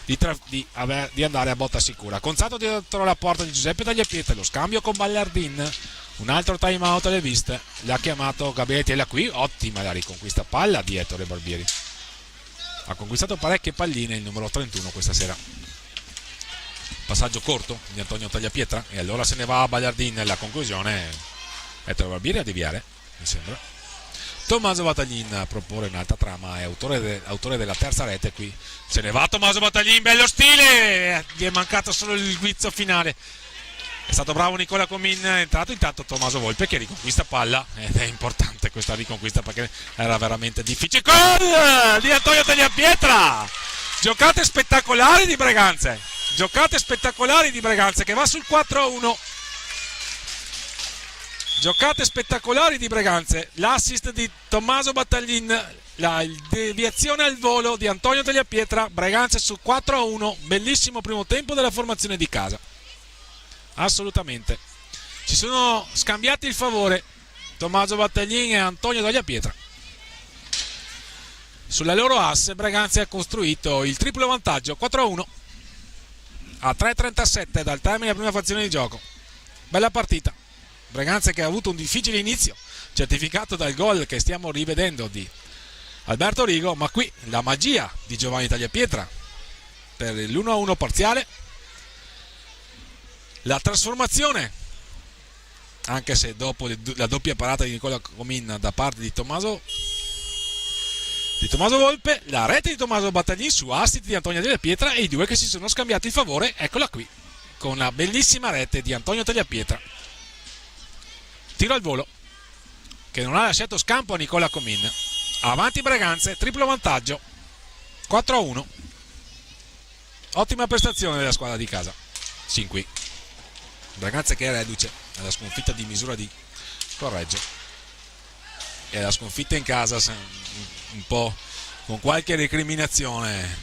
di andare a botta sicura. Conzato dietro la porta di Giuseppe Tagliapietra, lo scambio con Ballardin, un altro time out alle viste, l'ha chiamato Gabriele Tiella. Qui ottima la riconquista palla di Ettore Barbieri, ha conquistato parecchie palline il numero 31 questa sera. Passaggio corto di Antonio Tagliapietra e allora se ne va a Ballardin. La conclusione, Ettore Barbieri a deviare, mi sembra. Tommaso Battaglin a proporre un'altra trama, è autore della terza rete. Qui se ne va Tommaso Battaglin, bello stile, gli è mancato solo il guizzo finale. È stato bravo Nicola Comin, è entrato intanto Tommaso Volpe che riconquista palla, ed è importante questa riconquista perché era veramente difficile. Gol di Antonio Tagliapietra, giocate spettacolari di Breganze, che va sul 4-1. Giocate spettacolari di Breganze, l'assist di Tommaso Battaglin, la deviazione al volo di Antonio Tagliapietra, Breganze su 4-1, bellissimo primo tempo della formazione di casa, assolutamente. Si sono scambiati il favore Tommaso Battaglin e Antonio Tagliapietra. Sulla loro asse Breganze ha costruito il triplo vantaggio, 4-1, a 3:37 dal termine della prima frazione di gioco. Bella partita. Breganze che ha avuto un difficile inizio, certificato dal gol che stiamo rivedendo di Alberto Rigo, ma qui la magia di Giovanni Tagliapietra per l'1-1 parziale, la trasformazione, anche se dopo la doppia parata di Nicola Comin da parte di Tommaso Volpe, la rete di Tommaso Battaglin su assist di Antonio Tagliapietra e i due che si sono scambiati il favore, eccola qui, con la bellissima rete di Antonio Tagliapietra. Tiro al volo che non ha lasciato scampo a Nicola Comin. Avanti Breganze, triplo vantaggio, 4-1. Ottima prestazione della squadra di casa sin qui. Breganze che è reduce alla sconfitta di misura di Correggio e la sconfitta in casa un po' con qualche recriminazione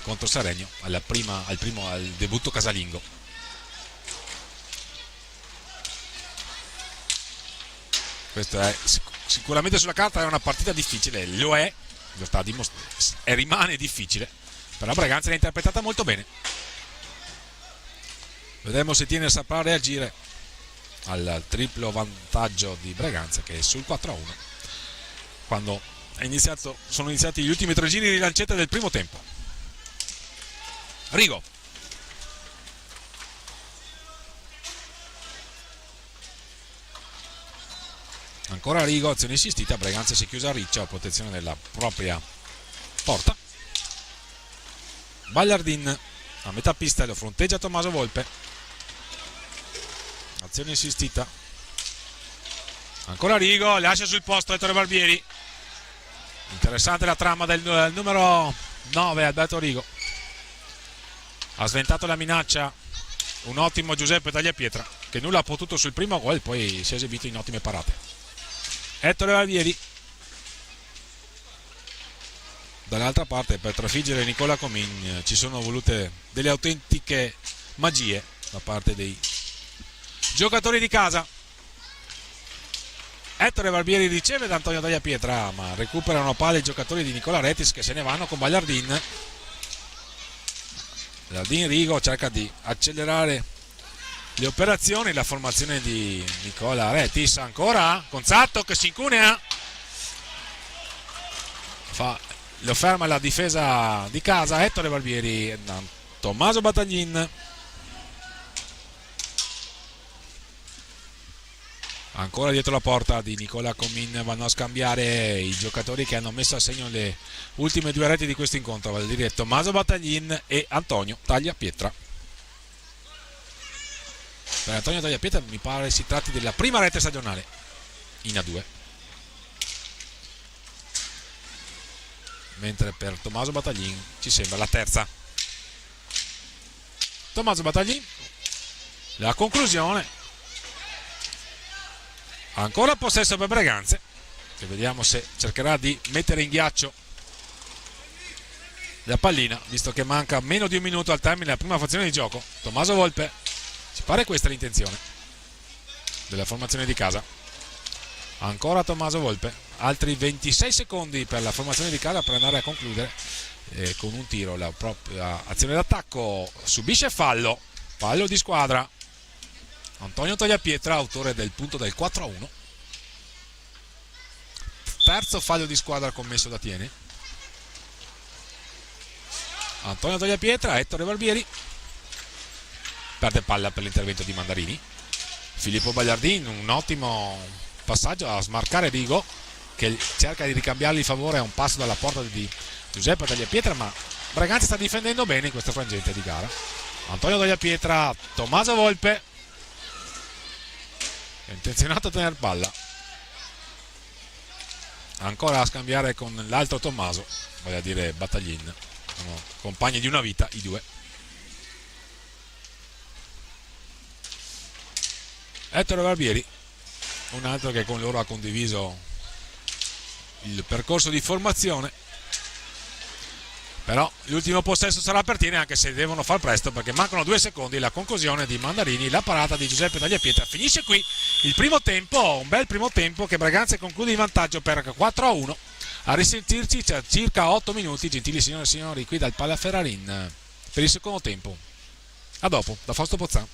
contro Seregno al debutto casalingo. Questo è sicuramente sulla carta è una partita difficile, lo è, lo sta dimostrando, e rimane difficile, però Breganze l'ha interpretata molto bene. Vedremo se Tiene saprà reagire al triplo vantaggio di Breganze che è sul 4-1 quando sono iniziati gli ultimi 3 giri di lancetta del primo tempo. Rigo. Ancora Rigo, azione insistita, Breganze si è chiusa a riccia a protezione della propria porta. Ballardin a metà pista lo fronteggia Tommaso Volpe. Azione insistita. Ancora Rigo, lascia sul posto Ettore Barbieri. Interessante la trama del numero 9 Alberto Rigo. Ha sventato la minaccia un ottimo Giuseppe Tagliapietra che nulla ha potuto sul primo gol, poi si è esibito in ottime parate. Ettore Barbieri dall'altra parte per trafiggere Nicola Comin ci sono volute delle autentiche magie da parte dei giocatori di casa. Ettore Barbieri riceve da Antonio Tagliapietra ma recuperano palla i giocatori di Nicola Retis che se ne vanno con Ballardin. Ballardin Rigo cerca di accelerare le operazioni, la formazione di Nicola Retis, ancora Conzatto che si incunea, lo ferma la difesa di casa Ettore Barbieri. Tommaso Battaglin, ancora dietro la porta di Nicola Comin, vanno a scambiare i giocatori che hanno messo a segno le ultime 2 reti di questo incontro, vale a dire Tommaso Battaglin e Antonio Tagliapietra. Per Antonio Tagliapietra mi pare si tratti della prima rete stagionale in A2, mentre per Tommaso Battaglin ci sembra la terza. Tommaso Battaglin, la conclusione Ancora possesso per Breganze, che vediamo se cercherà di mettere in ghiaccio la pallina, visto che manca meno di un minuto al termine della prima frazione di gioco. Tommaso Volpe, ci pare questa l'intenzione della formazione di casa. Ancora Tommaso Volpe, altri 26 secondi per la formazione di casa per andare a concludere con un tiro la propria azione d'attacco. Subisce fallo di squadra. Antonio Tagliapietra, autore del punto del 4-1. Terzo fallo di squadra commesso da Tiene. Antonio Tagliapietra, Ettore Barbieri perde palla per l'intervento di Mandarini. Filippo Bagliardini, un ottimo passaggio a smarcare Rigo, che cerca di ricambiargli il favore a un passo dalla porta di Giuseppe Tagliapietra, ma Breganze sta difendendo bene in questo frangente di gara. Antonio Tagliapietra, Tommaso Volpe è intenzionato a tenere palla, ancora a scambiare con l'altro Tommaso, vale a dire Battaglin, sono compagni di una vita i due. Ettore Barbieri, un altro che con loro ha condiviso il percorso di formazione, però l'ultimo possesso sarà per Tiene, anche se devono far presto perché mancano 2 secondi. La conclusione di Mandarini, la parata di Giuseppe Tagliapietra. Finisce qui il primo tempo, un bel primo tempo che Breganze conclude in vantaggio per 4-1. A risentirci tra circa 8 minuti, gentili signore e signori, qui dal Pala Ferrarin per il secondo tempo. A dopo, da Fausto Pozzan.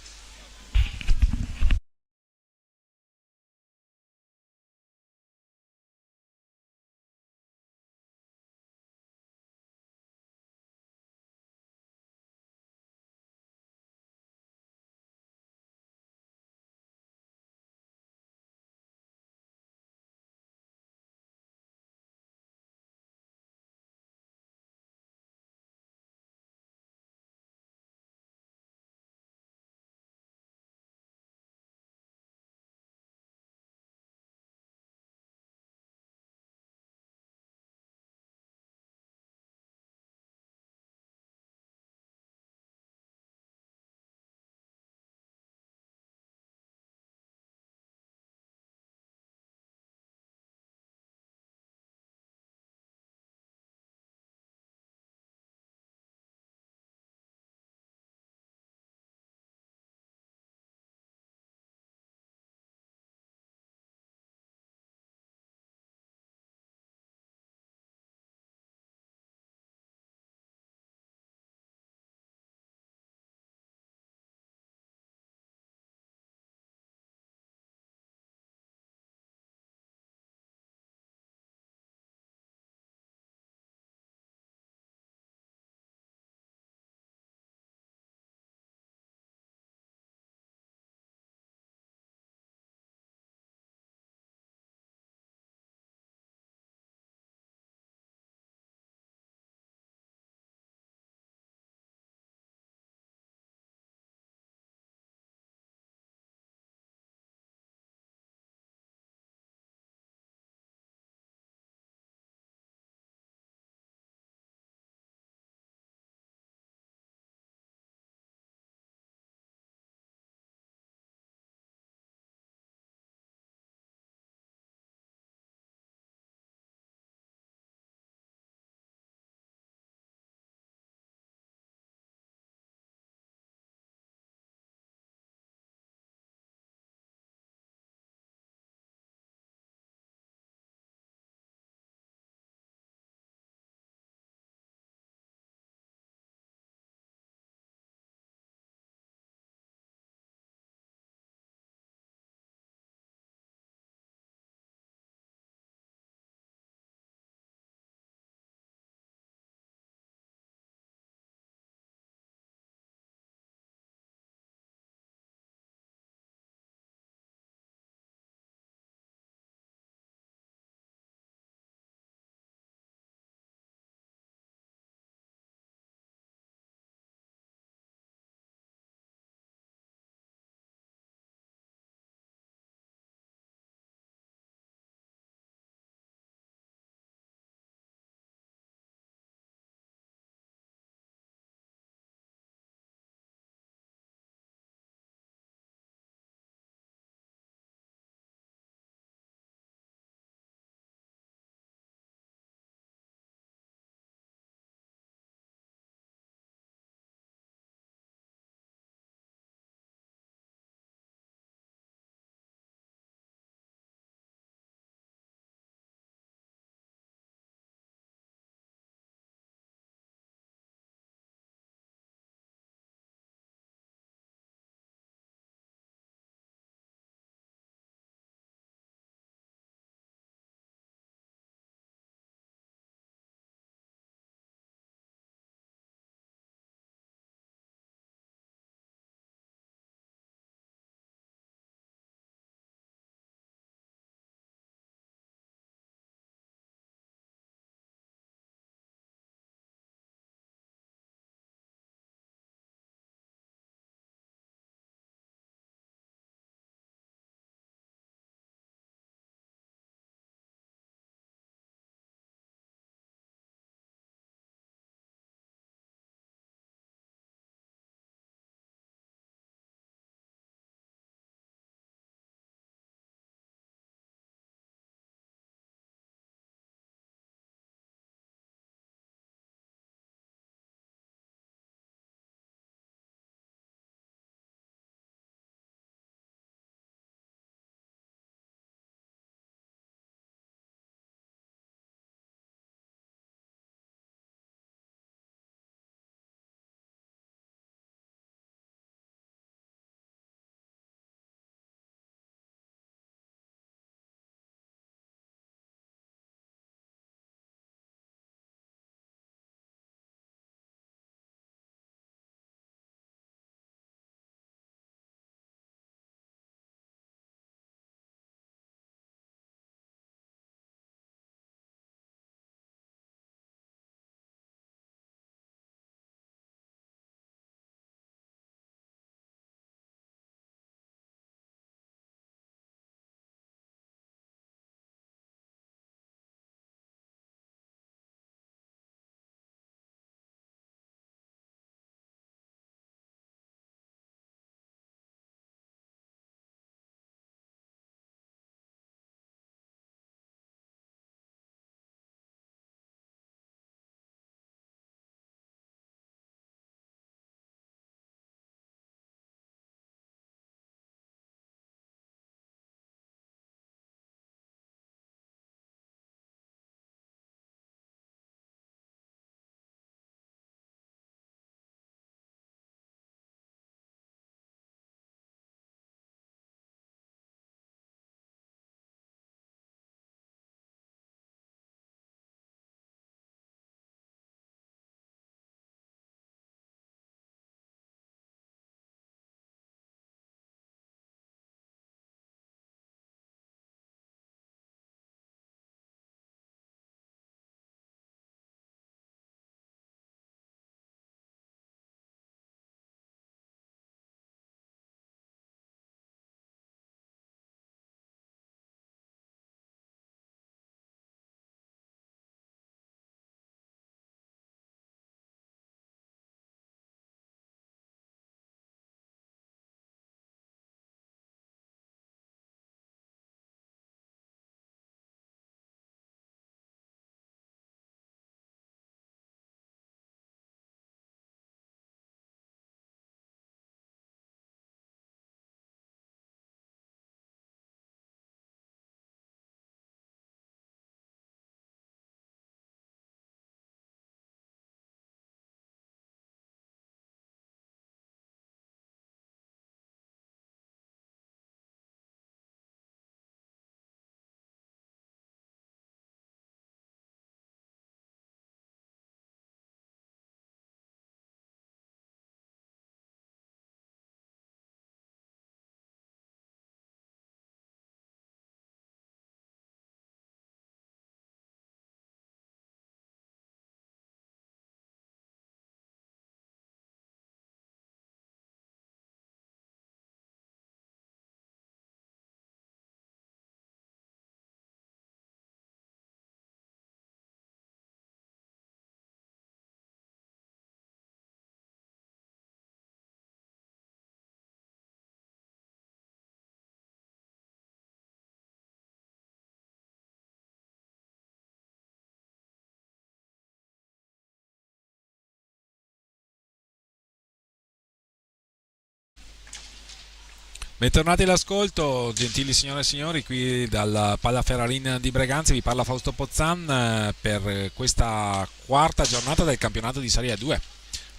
Bentornati all'ascolto, gentili signore e signori, qui dalla Palla Ferrarin di Breganze vi parla Fausto Pozzan per questa quarta giornata del campionato di Serie 2,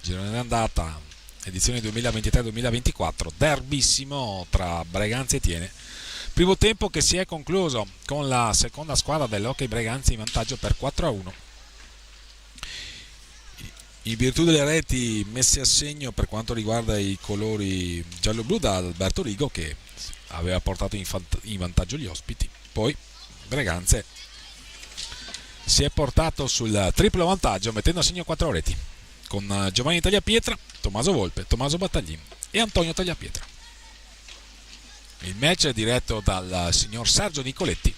girone d'andata, edizione 2023-2024, derbissimo tra Breganze e Tiene. Primo tempo che si è concluso con la seconda squadra dell'Hockey Breganze in vantaggio per 4-1. In virtù delle reti messe a segno per quanto riguarda i colori giallo-blu da Alberto Rigo, che aveva portato in vantaggio gli ospiti. Poi Breganze si è portato sul triplo vantaggio mettendo a segno 4 reti con Giovanni Tagliapietra, Tommaso Volpe, Tommaso Battaglin e Antonio Tagliapietra. Il match è diretto dal signor Sergio Nicoletti.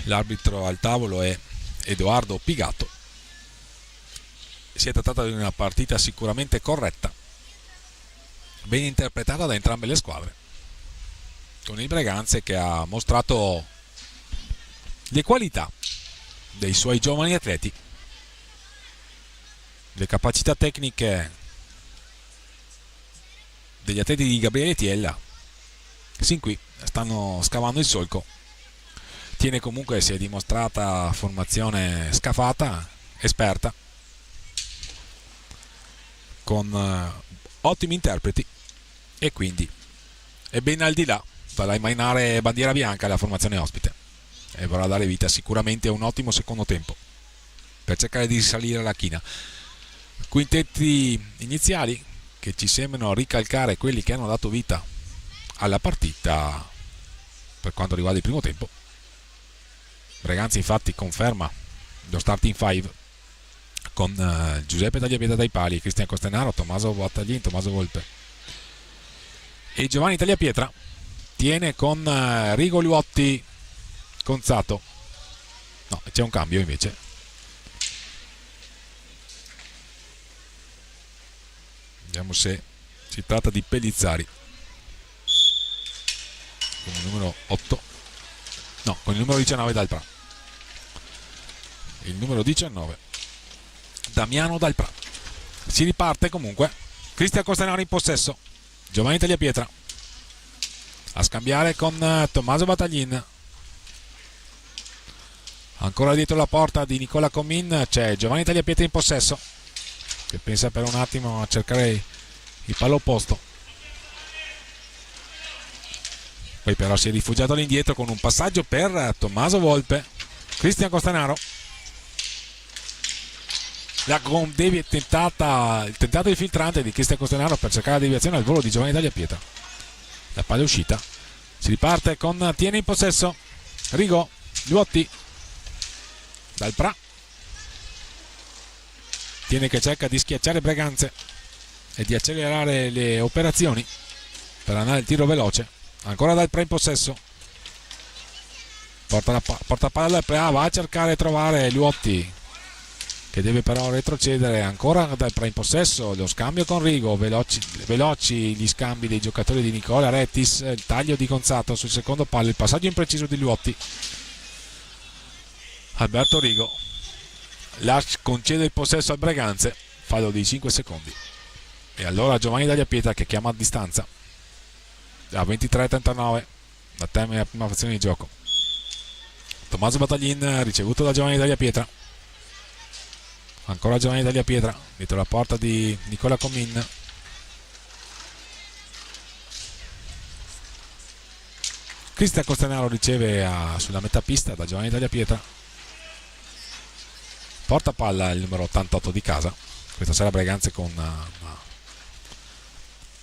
L'arbitro al tavolo è Edoardo Pigato. Si è trattata di una partita sicuramente corretta, ben interpretata da entrambe le squadre, con il Breganze che ha mostrato le qualità dei suoi giovani atleti, le capacità tecniche degli atleti di Gabriele Tiella, che sin qui stanno scavando il solco. Tiene comunque si è dimostrata formazione scafata, esperta, con ottimi interpreti, e quindi è ben al di là dalla immaginare bandiera bianca la formazione ospite, e vorrà dare vita sicuramente a un ottimo secondo tempo per cercare di risalire la china. Quintetti iniziali che ci sembrano ricalcare quelli che hanno dato vita alla partita per quanto riguarda il primo tempo. Breganze infatti conferma lo starting five con Giuseppe Tagliapietra dai pali, Cristian Costenaro, Tommaso Battaglin, Tommaso Volpe e Giovanni Tagliapietra. Tiene con Rigo, Luotti, Conzato. No, c'è un cambio invece. Vediamo se si tratta di Pellizzari con il numero 8. No, con il numero 19 Dalpra. Il numero 19 Damiano Dalpra. Si riparte comunque. Cristian Costanaro in possesso. Giovanni Tagliapietra a scambiare con Tommaso Battaglin. Ancora dietro la porta di Nicola Comin c'è Giovanni Tagliapietra in possesso, che pensa per un attimo a cercare il palo opposto. Poi però si è rifugiato all'indietro con un passaggio per Tommaso Volpe. Cristian Costanaro. Il tentato infiltrante di Cristian Costanaro per cercare la deviazione al volo di Giovanni Tagliapietra. La palla è uscita. Si riparte con Tiene in possesso Rigo, Luotti, Dalpra. Tiene che cerca di schiacciare Breganze e di accelerare le operazioni per andare al tiro veloce. Ancora Dalpra in possesso. Porta palla Dalpra, va a cercare di trovare Luotti, che deve però retrocedere. Ancora Dalpra in possesso, lo scambio con Rigo, veloci gli scambi dei giocatori di Nicola Rettis, il taglio di Conzato sul secondo palo, il passaggio impreciso di Luotti. Alberto Rigo concede il possesso al Breganze, fallo di 5 secondi, e allora Giovanni Tagliapietra che chiama a distanza a 23:39 da termine della prima frazione di gioco. Tommaso Battaglin ricevuto da Giovanni Tagliapietra. Ancora Giovanni Tagliapietra dietro la porta di Nicola Comin. Cristian Costanaro riceve sulla metà pista da Giovanni Tagliapietra. Porta palla il numero 88 di casa. Questa sera Breganze con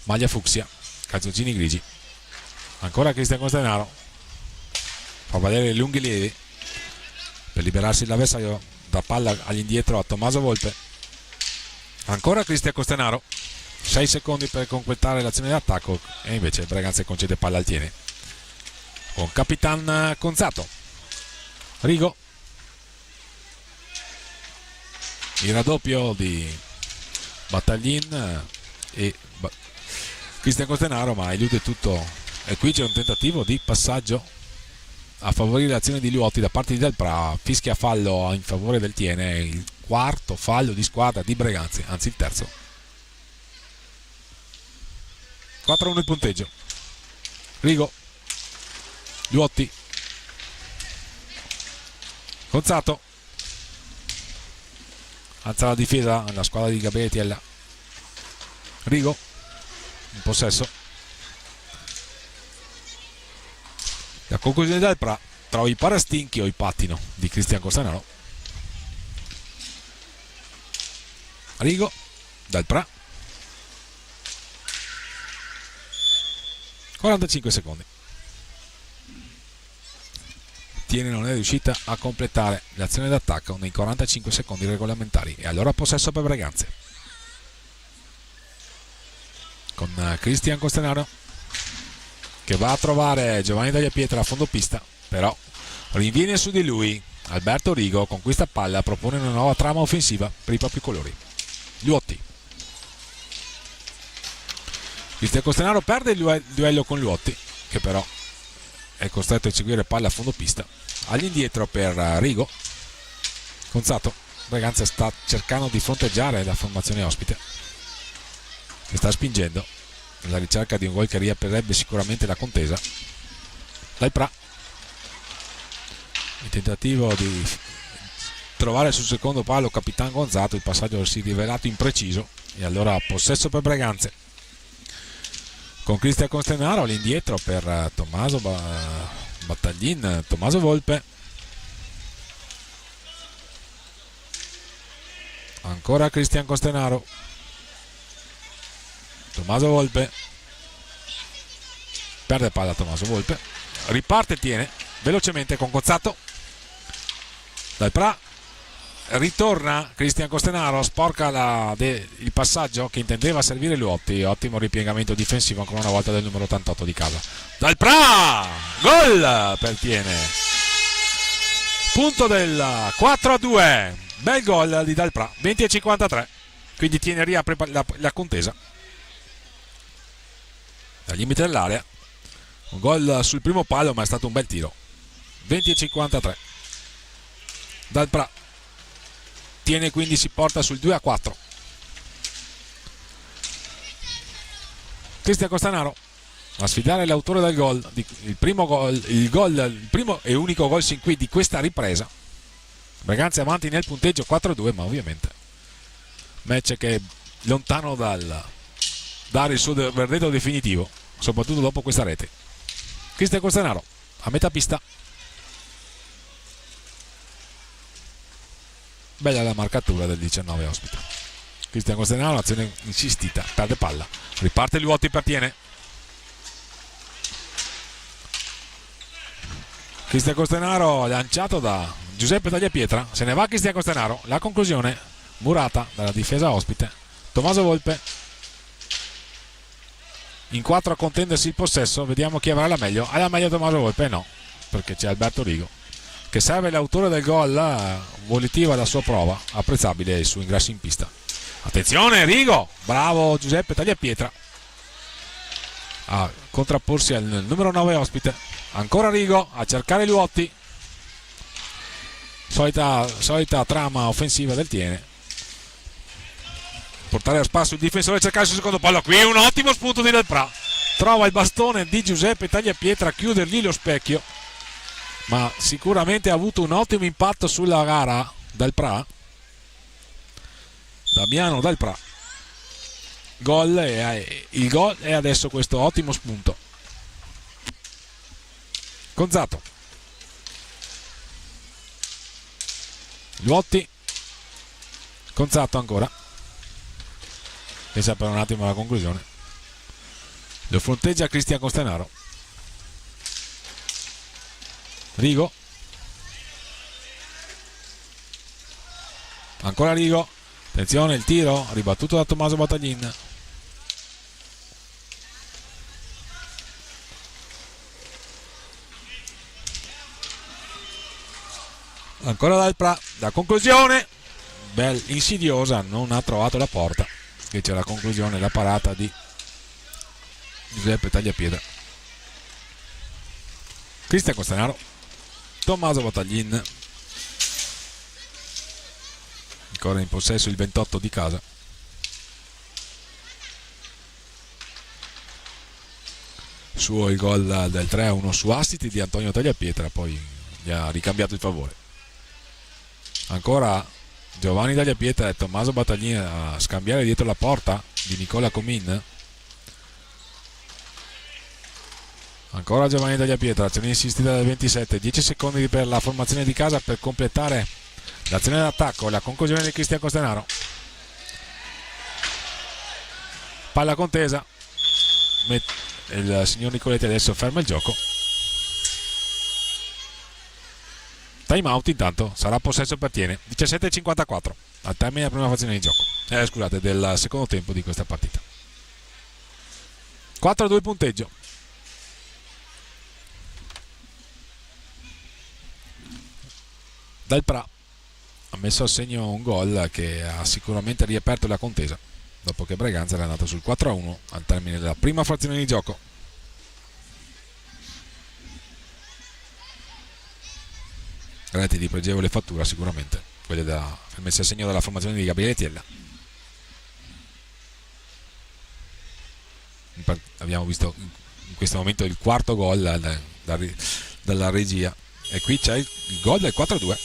maglia fucsia, calzoncini grigi. Ancora Cristian Costanaro. Fa valere le lunghe lievi per liberarsi l'avversario. Da palla all'indietro a Tommaso Volpe. Ancora Cristian Costanaro. 6 secondi per completare l'azione d'attacco, e invece Breganze concede palla al Tiene con Capitan Conzato. Rigo. Il raddoppio di Battaglin e Cristian Costanaro, ma elude tutto, e qui c'è un tentativo di passaggio a favorire l'azione di Luotti da parte di Dalpra. Fischia fallo in favore del Tiene, il quarto fallo di squadra di Breganze, anzi il terzo. 4-1 il punteggio. Rigo, Luotti, Gonzato, alza la difesa la squadra di Gabriele Tiella. Rigo in possesso. La conclusione del Pra tra i parastinchi o i pattino di Cristian Costanaro. Rigo dal Pra, 45 secondi. Tiene non è riuscita a completare l'azione d'attacco nei 45 secondi regolamentari e allora possesso per Breganze con Cristian Costanaro che va a trovare Giovanni Tagliapietra a fondo pista, però rinviene su di lui Alberto Rigo, conquista palla, propone una nuova trama offensiva per i propri colori. Luotti, Cristian Costanaro perde il duello con Luotti, che però è costretto a eseguire palla a fondo pista. All'indietro per Rigo. Gonzato, Breganze sta cercando di fronteggiare la formazione ospite che sta spingendo nella ricerca di un gol che riaprirebbe sicuramente la contesa. Dal Pra, il tentativo di trovare sul secondo palo Capitan Gonzato, il passaggio si è rivelato impreciso e allora possesso per Breganze con Cristian Costanaro. All'indietro per Tommaso Battaglin, Tommaso Volpe, ancora Cristian Costanaro, Tommaso Volpe, perde palla Tommaso Volpe, riparte, tiene velocemente con Gonzato. Dal Pra ritorna Cristian Costanaro, sporca il passaggio che intendeva servire Luotti. Ottimo ripiegamento difensivo ancora una volta del numero 88 di casa. Dal Pra, gol per Tiene, punto del 4-2, bel gol di Dal Pra, 20-53, quindi Tiene riapre la contesa dal limite dell'area. Un gol sul primo palo, ma è stato un bel tiro. 20-53. Dal Pra, Tiene quindi si porta sul 2-4. Cristian Costanaro a sfidare l'autore del gol, il primo e unico gol sin qui di questa ripresa. Breganze avanti nel punteggio 4-2, ma ovviamente match che è lontano dal dare il suo verdetto definitivo, soprattutto dopo questa rete. Cristian Costanaro a metà pista. Bella la marcatura del 19 ospite. Cristian Costanaro, azione insistita, perde palla, riparte Luotti per Tiene. Cristian Costanaro lanciato da Giuseppe Tagliapietra, se ne va Cristian Costanaro. La conclusione murata dalla difesa ospite. Tommaso Volpe in 4 a contendersi il possesso, vediamo chi avrà la meglio. Ha la meglio Tommaso Volpe? No, perché c'è Alberto Rigo che serve l'autore del gol, volitiva la sua prova, apprezzabile il suo ingresso in pista. Attenzione Rigo, bravo Giuseppe Tagliapietra a contrapporsi al numero 9 ospite. Ancora Rigo a cercare Luotti, solita trama offensiva del Tiene, portare a spasso il difensore, cercare il suo secondo palo. Qui un ottimo spunto di Del Pra, trova il bastone di Giuseppe Tagliapietra a chiudergli lo specchio, ma sicuramente ha avuto un ottimo impatto sulla gara Del Pra. Damiano Del Pra, il gol è adesso questo ottimo spunto. Gonzato, Luotti, Gonzato ancora, pensa per un attimo alla conclusione, lo fronteggia Cristian Costanaro. Rigo, ancora Rigo, attenzione il tiro ribattuto da Tommaso Battaglin. Ancora Dal Pra, la conclusione insidiosa, non ha trovato la porta, che c'è la conclusione, la parata di Giuseppe Tagliapietra. Cristian Costanaro, Tommaso Battaglin, ancora in possesso il 28 di casa. suo il gol del 3-1 su assist di Antonio Tagliapietra, poi gli ha ricambiato il favore. Ancora Giovanni Tagliapietra e Tommaso Battaglini a scambiare dietro la porta di Nicola Comin. Ancora Giovanni Tagliapietra, azione insistita del 27, 10 secondi per la formazione di casa per completare l'azione d'attacco, la conclusione di Cristian Costenaro. Palla contesa, il signor Nicoletti adesso ferma il gioco. Time out, intanto sarà possesso per Tiene. 17:54 al termine della prima frazione di gioco, scusate, del secondo tempo di questa partita. 4-2 punteggio. Dal Pra ha messo a segno un gol che ha sicuramente riaperto la contesa dopo che Breganza era andato sul 4-1 al termine della prima frazione di gioco. Reti di pregevole fattura sicuramente, quelle messe a segno dalla formazione di Gabriele Tiella. Abbiamo visto in questo momento il quarto gol dalla regia, e qui c'è il gol del 4-2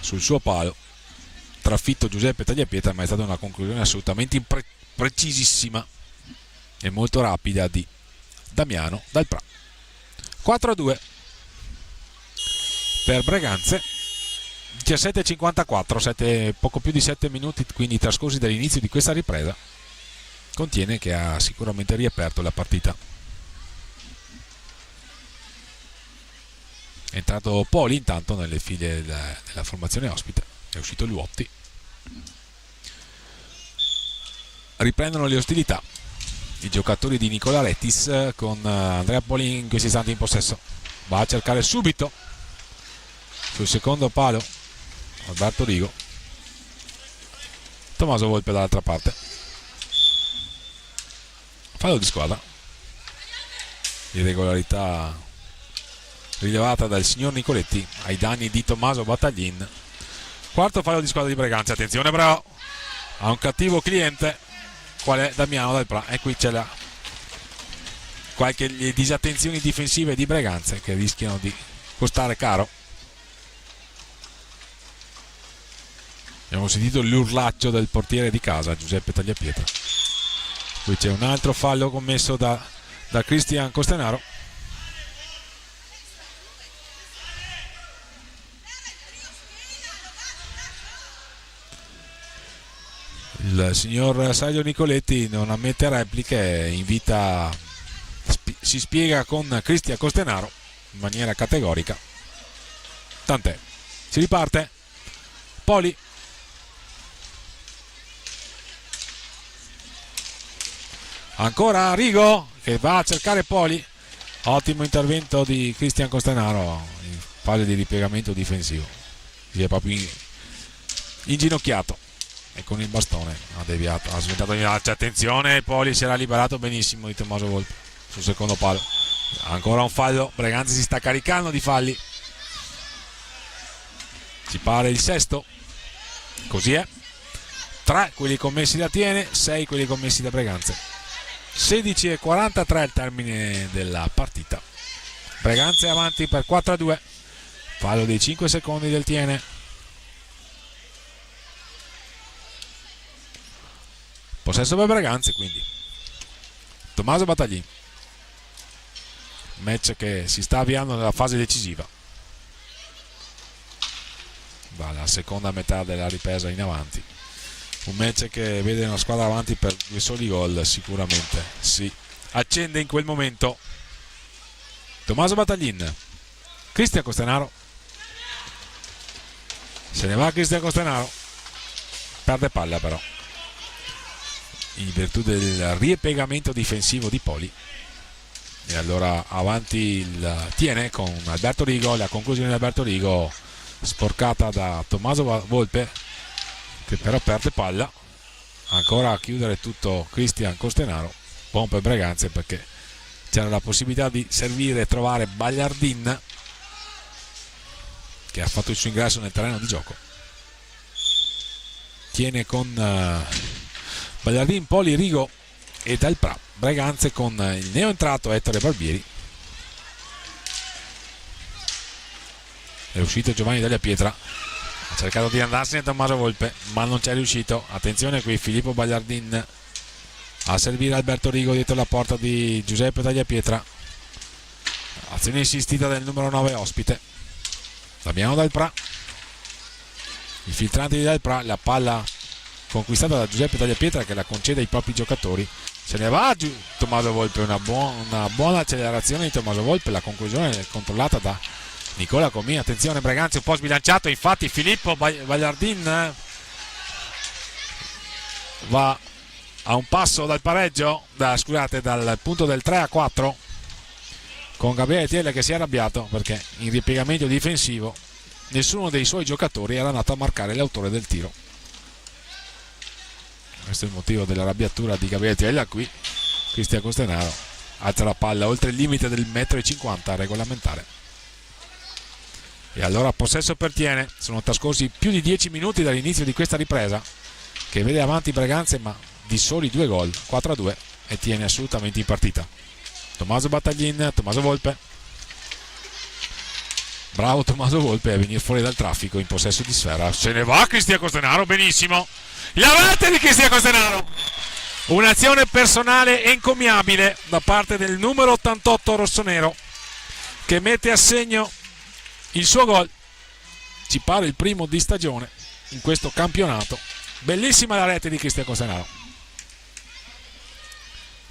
sul suo palo, trafitto Giuseppe Tagliapietra, ma è stata una conclusione assolutamente precisissima e molto rapida di Damiano Dal Pra. 4-2 per Breganze. 17:54, poco più di 7 minuti quindi trascorsi dall'inizio di questa ripresa, con Tiene che ha sicuramente riaperto la partita. È entrato Poli intanto nelle file della formazione ospite, è uscito Luotti. Riprendono le ostilità i giocatori di Nicola Rettis, con Andrea Poli in questi istanti in possesso. Va a cercare subito sul secondo palo Alberto Rigo. Tommaso Volpe dall'altra parte. Fallo di squadra, irregolarità rilevata dal signor Nicoletti ai danni di Tommaso Battaglin. Quarto fallo di squadra di Breganze. Attenzione però, ha un cattivo cliente qual è Damiano Dal Pra, e qui c'è qualche disattenzioni difensive di Breganze che rischiano di costare caro. Abbiamo sentito l'urlaccio del portiere di casa Giuseppe Tagliapietra. Qui c'è un altro fallo commesso da Cristian Costenaro. Il signor Sergio Nicoletti non ammette repliche, si spiega con Cristian Costenaro in maniera categorica. Tant'è, si riparte. Poli, ancora Rigo che va a cercare Poli. Ottimo intervento di Cristian Costenaro in fase di ripiegamento difensivo, si è proprio inginocchiato e con il bastone ha deviato, ha sventato in alto. Attenzione, Poli si era liberato benissimo di Tommaso Volpe sul secondo palo. Ancora un fallo, Breganze si sta caricando di falli, ci pare il sesto, così è. 3 quelli commessi da Tiene, 6 quelli commessi da Breganze. 16:43 al termine della partita. Breganze avanti per 4-2. Fallo dei 5 secondi del Tiene. Possesso per Breganze quindi. Tommaso Battaglini. Match che si sta avviando nella fase decisiva. Va la seconda metà della ripresa in avanti. Un match che vede una squadra avanti per 2 soli gol, sicuramente si accende in quel momento. Tommaso Battaglin, Cristian Costenaro, se ne va Cristian Costenaro, perde palla però in virtù del ripiegamento difensivo di Poli, e allora avanti il Tiene con Alberto Rigo. La conclusione di Alberto Rigo sporcata da Tommaso Volpe, che però perde palla. Ancora a chiudere tutto Cristian Costenaro. Buon per Breganze perché c'era la possibilità di servire e trovare Bagliardin, che ha fatto il suo ingresso nel terreno di gioco. Tiene con Bagliardin, Poli, Rigo e Del Pra. Breganze con il neoentrato Ettore Barbieri. È uscito Giovanni Della Pietra, ha cercato di andarsene Tommaso Volpe ma non ci è riuscito. Attenzione qui Filippo Bagliardin a servire Alberto Rigo dietro la porta di Giuseppe Tagliapietra. Azione insistita del numero 9 ospite Damiano Del Pra, il filtrante di Del Pra, la palla conquistata da Giuseppe Tagliapietra che la concede ai propri giocatori. Se ne va Tommaso Volpe, una buona accelerazione di Tommaso Volpe, la conclusione è controllata da Nicola Comì. Attenzione Breganze un po' sbilanciato, infatti Filippo Bagliardin va a un passo dal pareggio, dal punto del 3-4, con Gabriele Tielle che si è arrabbiato perché in ripiegamento difensivo nessuno dei suoi giocatori era andato a marcare l'autore del tiro. Questo è il motivo dell'arrabbiatura di Gabriele Tielle. Qui Cristian Costenaro alza la palla oltre il limite del 1,50 m regolamentare. E allora possesso per Tiene. Sono trascorsi più di 10 minuti dall'inizio di questa ripresa che vede avanti Breganze ma di soli 2 gol, 4-2, e Tiene assolutamente in partita. Tommaso Battaglin, Tommaso Volpe, bravo Tommaso Volpe a venire fuori dal traffico in possesso di sfera. Se ne va Cristian Costenaro, benissimo, la rete di Cristian Costenaro, un'azione personale encomiabile da parte del numero 88 rossonero che mette a segno il suo gol, ci pare il primo di stagione in questo campionato. Bellissima la rete di Cristian Costenaro,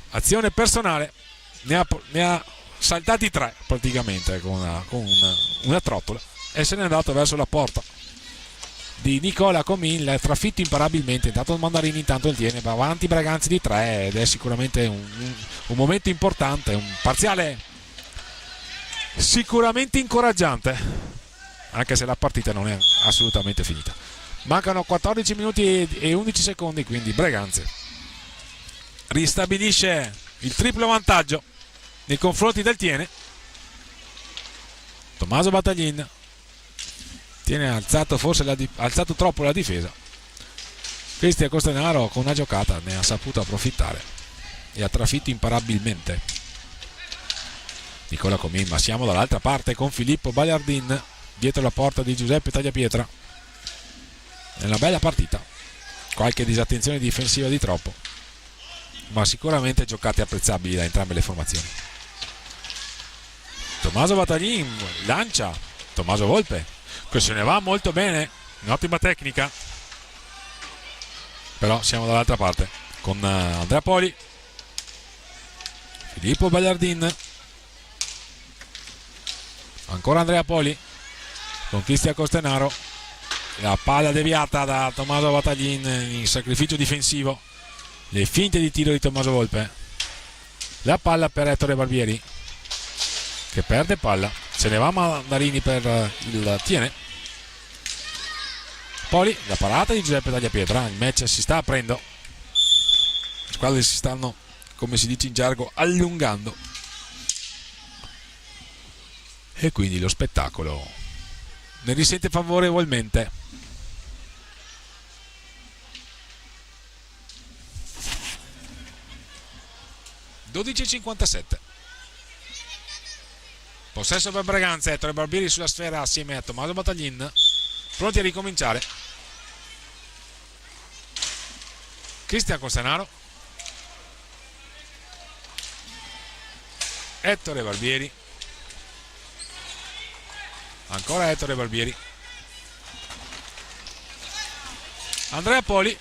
azione personale, ne ha saltati 3 praticamente con una trottola e se n'è andato verso la porta di Nicola Comin. L'ha trafitto imparabilmente. Intanto il Mandarini, intanto il Tiene, va avanti Breganze di 3 ed è sicuramente un momento importante, un parziale sicuramente incoraggiante, anche se la partita non è assolutamente finita. Mancano 14 minuti e 11 secondi, quindi Breganze ristabilisce il triplo vantaggio nei confronti del Tiene. Tommaso Battaglin, Tiene ha alzato troppo la difesa. Cristian Costenaro con una giocata ne ha saputo approfittare e ha trafitto imparabilmente Nicola Comin. Ma siamo dall'altra parte con Filippo Bagliardin dietro la porta di Giuseppe Tagliapietra. È una bella partita, qualche disattenzione difensiva di troppo, ma sicuramente giocate apprezzabili da entrambe le formazioni. Tommaso Battaglin lancia Tommaso Volpe che se ne va molto bene, un'ottima tecnica, però siamo dall'altra parte con Andrea Poli, Filippo Bagliardin, ancora Andrea Poli con Cristian Costenaro, la palla deviata da Tommaso Battaglin in sacrificio difensivo, le finte di tiro di Tommaso Volpe, la palla per Ettore Barbieri che perde palla, se ne va Mandarini per il Tiene. Poli, la parata di Giuseppe Tagliapietra. Il match si sta aprendo, le squadre si stanno, come si dice in gergo, allungando e quindi lo spettacolo ne risente favorevolmente. (12:57). Possesso per Breganze, Ettore Barbieri sulla sfera assieme a Tommaso Battaglin, pronti a ricominciare. Cristian Costenaro, Ettore Barbieri, ancora Ettore Barbieri, Andrea Poli,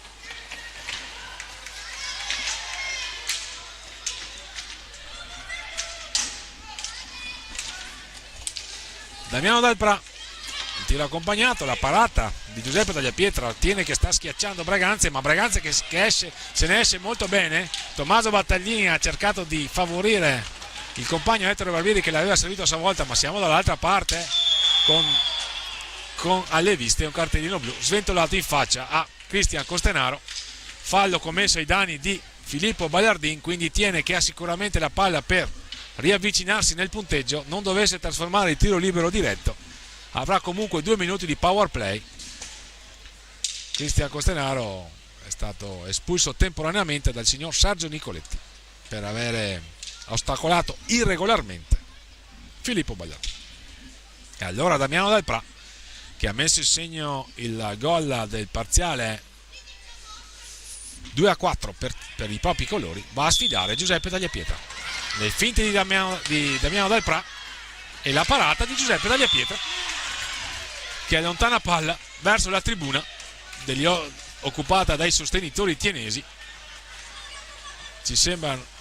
Damiano Del Pra, il tiro accompagnato, la parata di Giuseppe Tagliapietra. Tiene che sta schiacciando Breganze, ma Breganze che esce, se ne esce molto bene. Tommaso Battaglini ha cercato di favorire il compagno Ettore Barbieri che l'aveva servito a sua volta, ma siamo dall'altra parte con alle viste un cartellino blu sventolato in faccia a Cristian Costenaro, fallo commesso ai danni di Filippo Bagliardin. Quindi Tiene che ha sicuramente la palla per riavvicinarsi nel punteggio, non dovesse trasformare il tiro libero diretto, avrà comunque 2 minuti di power play. Cristian Costenaro è stato espulso temporaneamente dal signor Sergio Nicoletti per avere ostacolato irregolarmente Filippo Bagliardini. E allora Damiano Dalprà, che ha messo in segno il gol del parziale 2-4 per i propri colori, va a sfidare Giuseppe Tagliapietra. Le finte di Damiano Dalprà e la parata di Giuseppe Tagliapietra, che allontana palla verso la tribuna occupata dai sostenitori tienesi. Ci sembra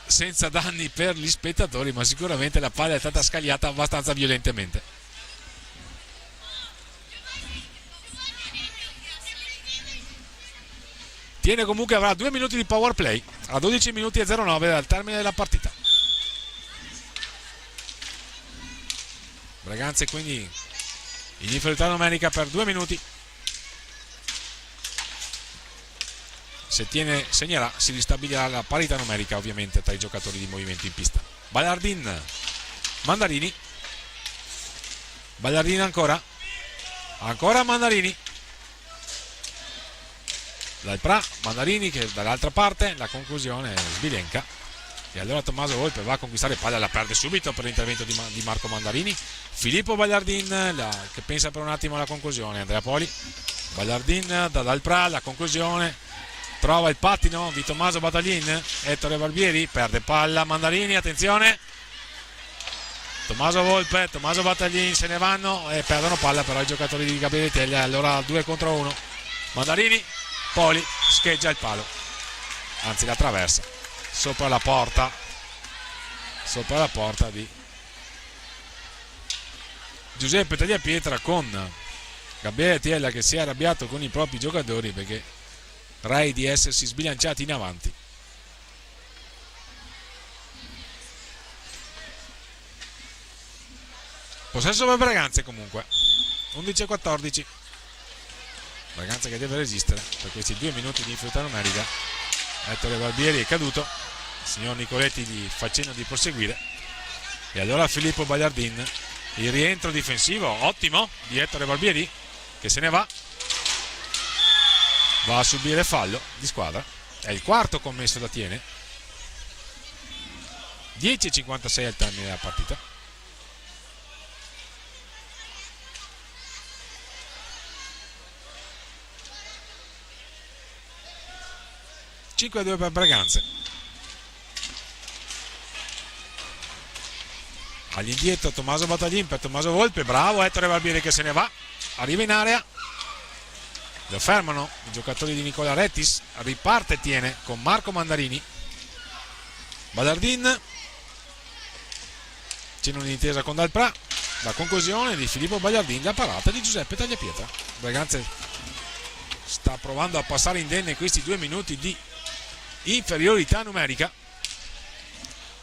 senza danni per gli spettatori, ma sicuramente la palla è stata scagliata abbastanza violentemente. Tiene comunque, avrà 2 minuti di power play a 12 minuti e 09 dal termine della partita. Breganze quindi in inferiorità numerica per 2 minuti. Se segnerà, si ristabilirà la parità numerica ovviamente tra i giocatori di movimento in pista. Bagliardin, Mandarini, ancora Mandarini, Dalprà, Mandarini, che dall'altra parte la conclusione sbilenca, e allora Tommaso Volpe va a conquistare palla, la perde subito per l'intervento di Marco Mandarini. Filippo Bagliardin che pensa per un attimo alla conclusione. Andrea Poli, Bagliardin da Dalprà, la conclusione, trova il pattino di Tommaso Battaglin, Ettore Barbieri, perde palla, Mandarini, attenzione, Tommaso Volpe, Tommaso Battaglin, se ne vanno e perdono palla però i giocatori di Gabriele Teglia. Allora 2 contro 1, Mandarini, Poli scheggia il palo, anzi la traversa, sopra la porta di Giuseppe Tagliapietra, con Gabriele Teglia che si è arrabbiato con i propri giocatori perché rei di essersi sbilanciati in avanti. Possesso per Breganze comunque, 11-14. Breganze che deve resistere per questi 2 minuti di inferiorità numerica. Ettore Barbieri è caduto, il signor Nicoletti gli fa cenno di proseguire, e allora Filippo Bagliardin, il rientro difensivo ottimo di Ettore Barbieri che se ne va a subire fallo di squadra, è il quarto commesso da Tiene. 10-56 al termine della partita. (5-2) per Breganze. All'indietro Tommaso Battaglin per Tommaso Volpe, bravo Ettore Barbieri che se ne va, arriva in area, lo fermano i giocatori di Nicola Rettis, riparte Tiene con Marco Mandarini. Bagliardin, c'è un'intesa con Dalprà, la conclusione di Filippo Bagliardin, la parata di Giuseppe Tagliapietra. Breganze sta provando a passare indenne questi 2 minuti di inferiorità numerica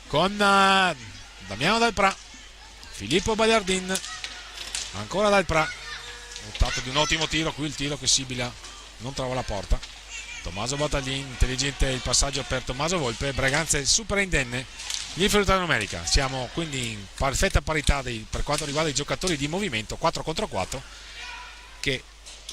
con Damiano Dalprà, Filippo Bagliardin, ancora Dalprà, dotato di un ottimo tiro, qui il tiro che sibila non trova la porta. Tommaso Battaglin, intelligente il passaggio per Tommaso Volpe. Breganze supera indenne l'inferiorità numerica. Siamo quindi in perfetta parità per quanto riguarda i giocatori di movimento, 4 contro 4, che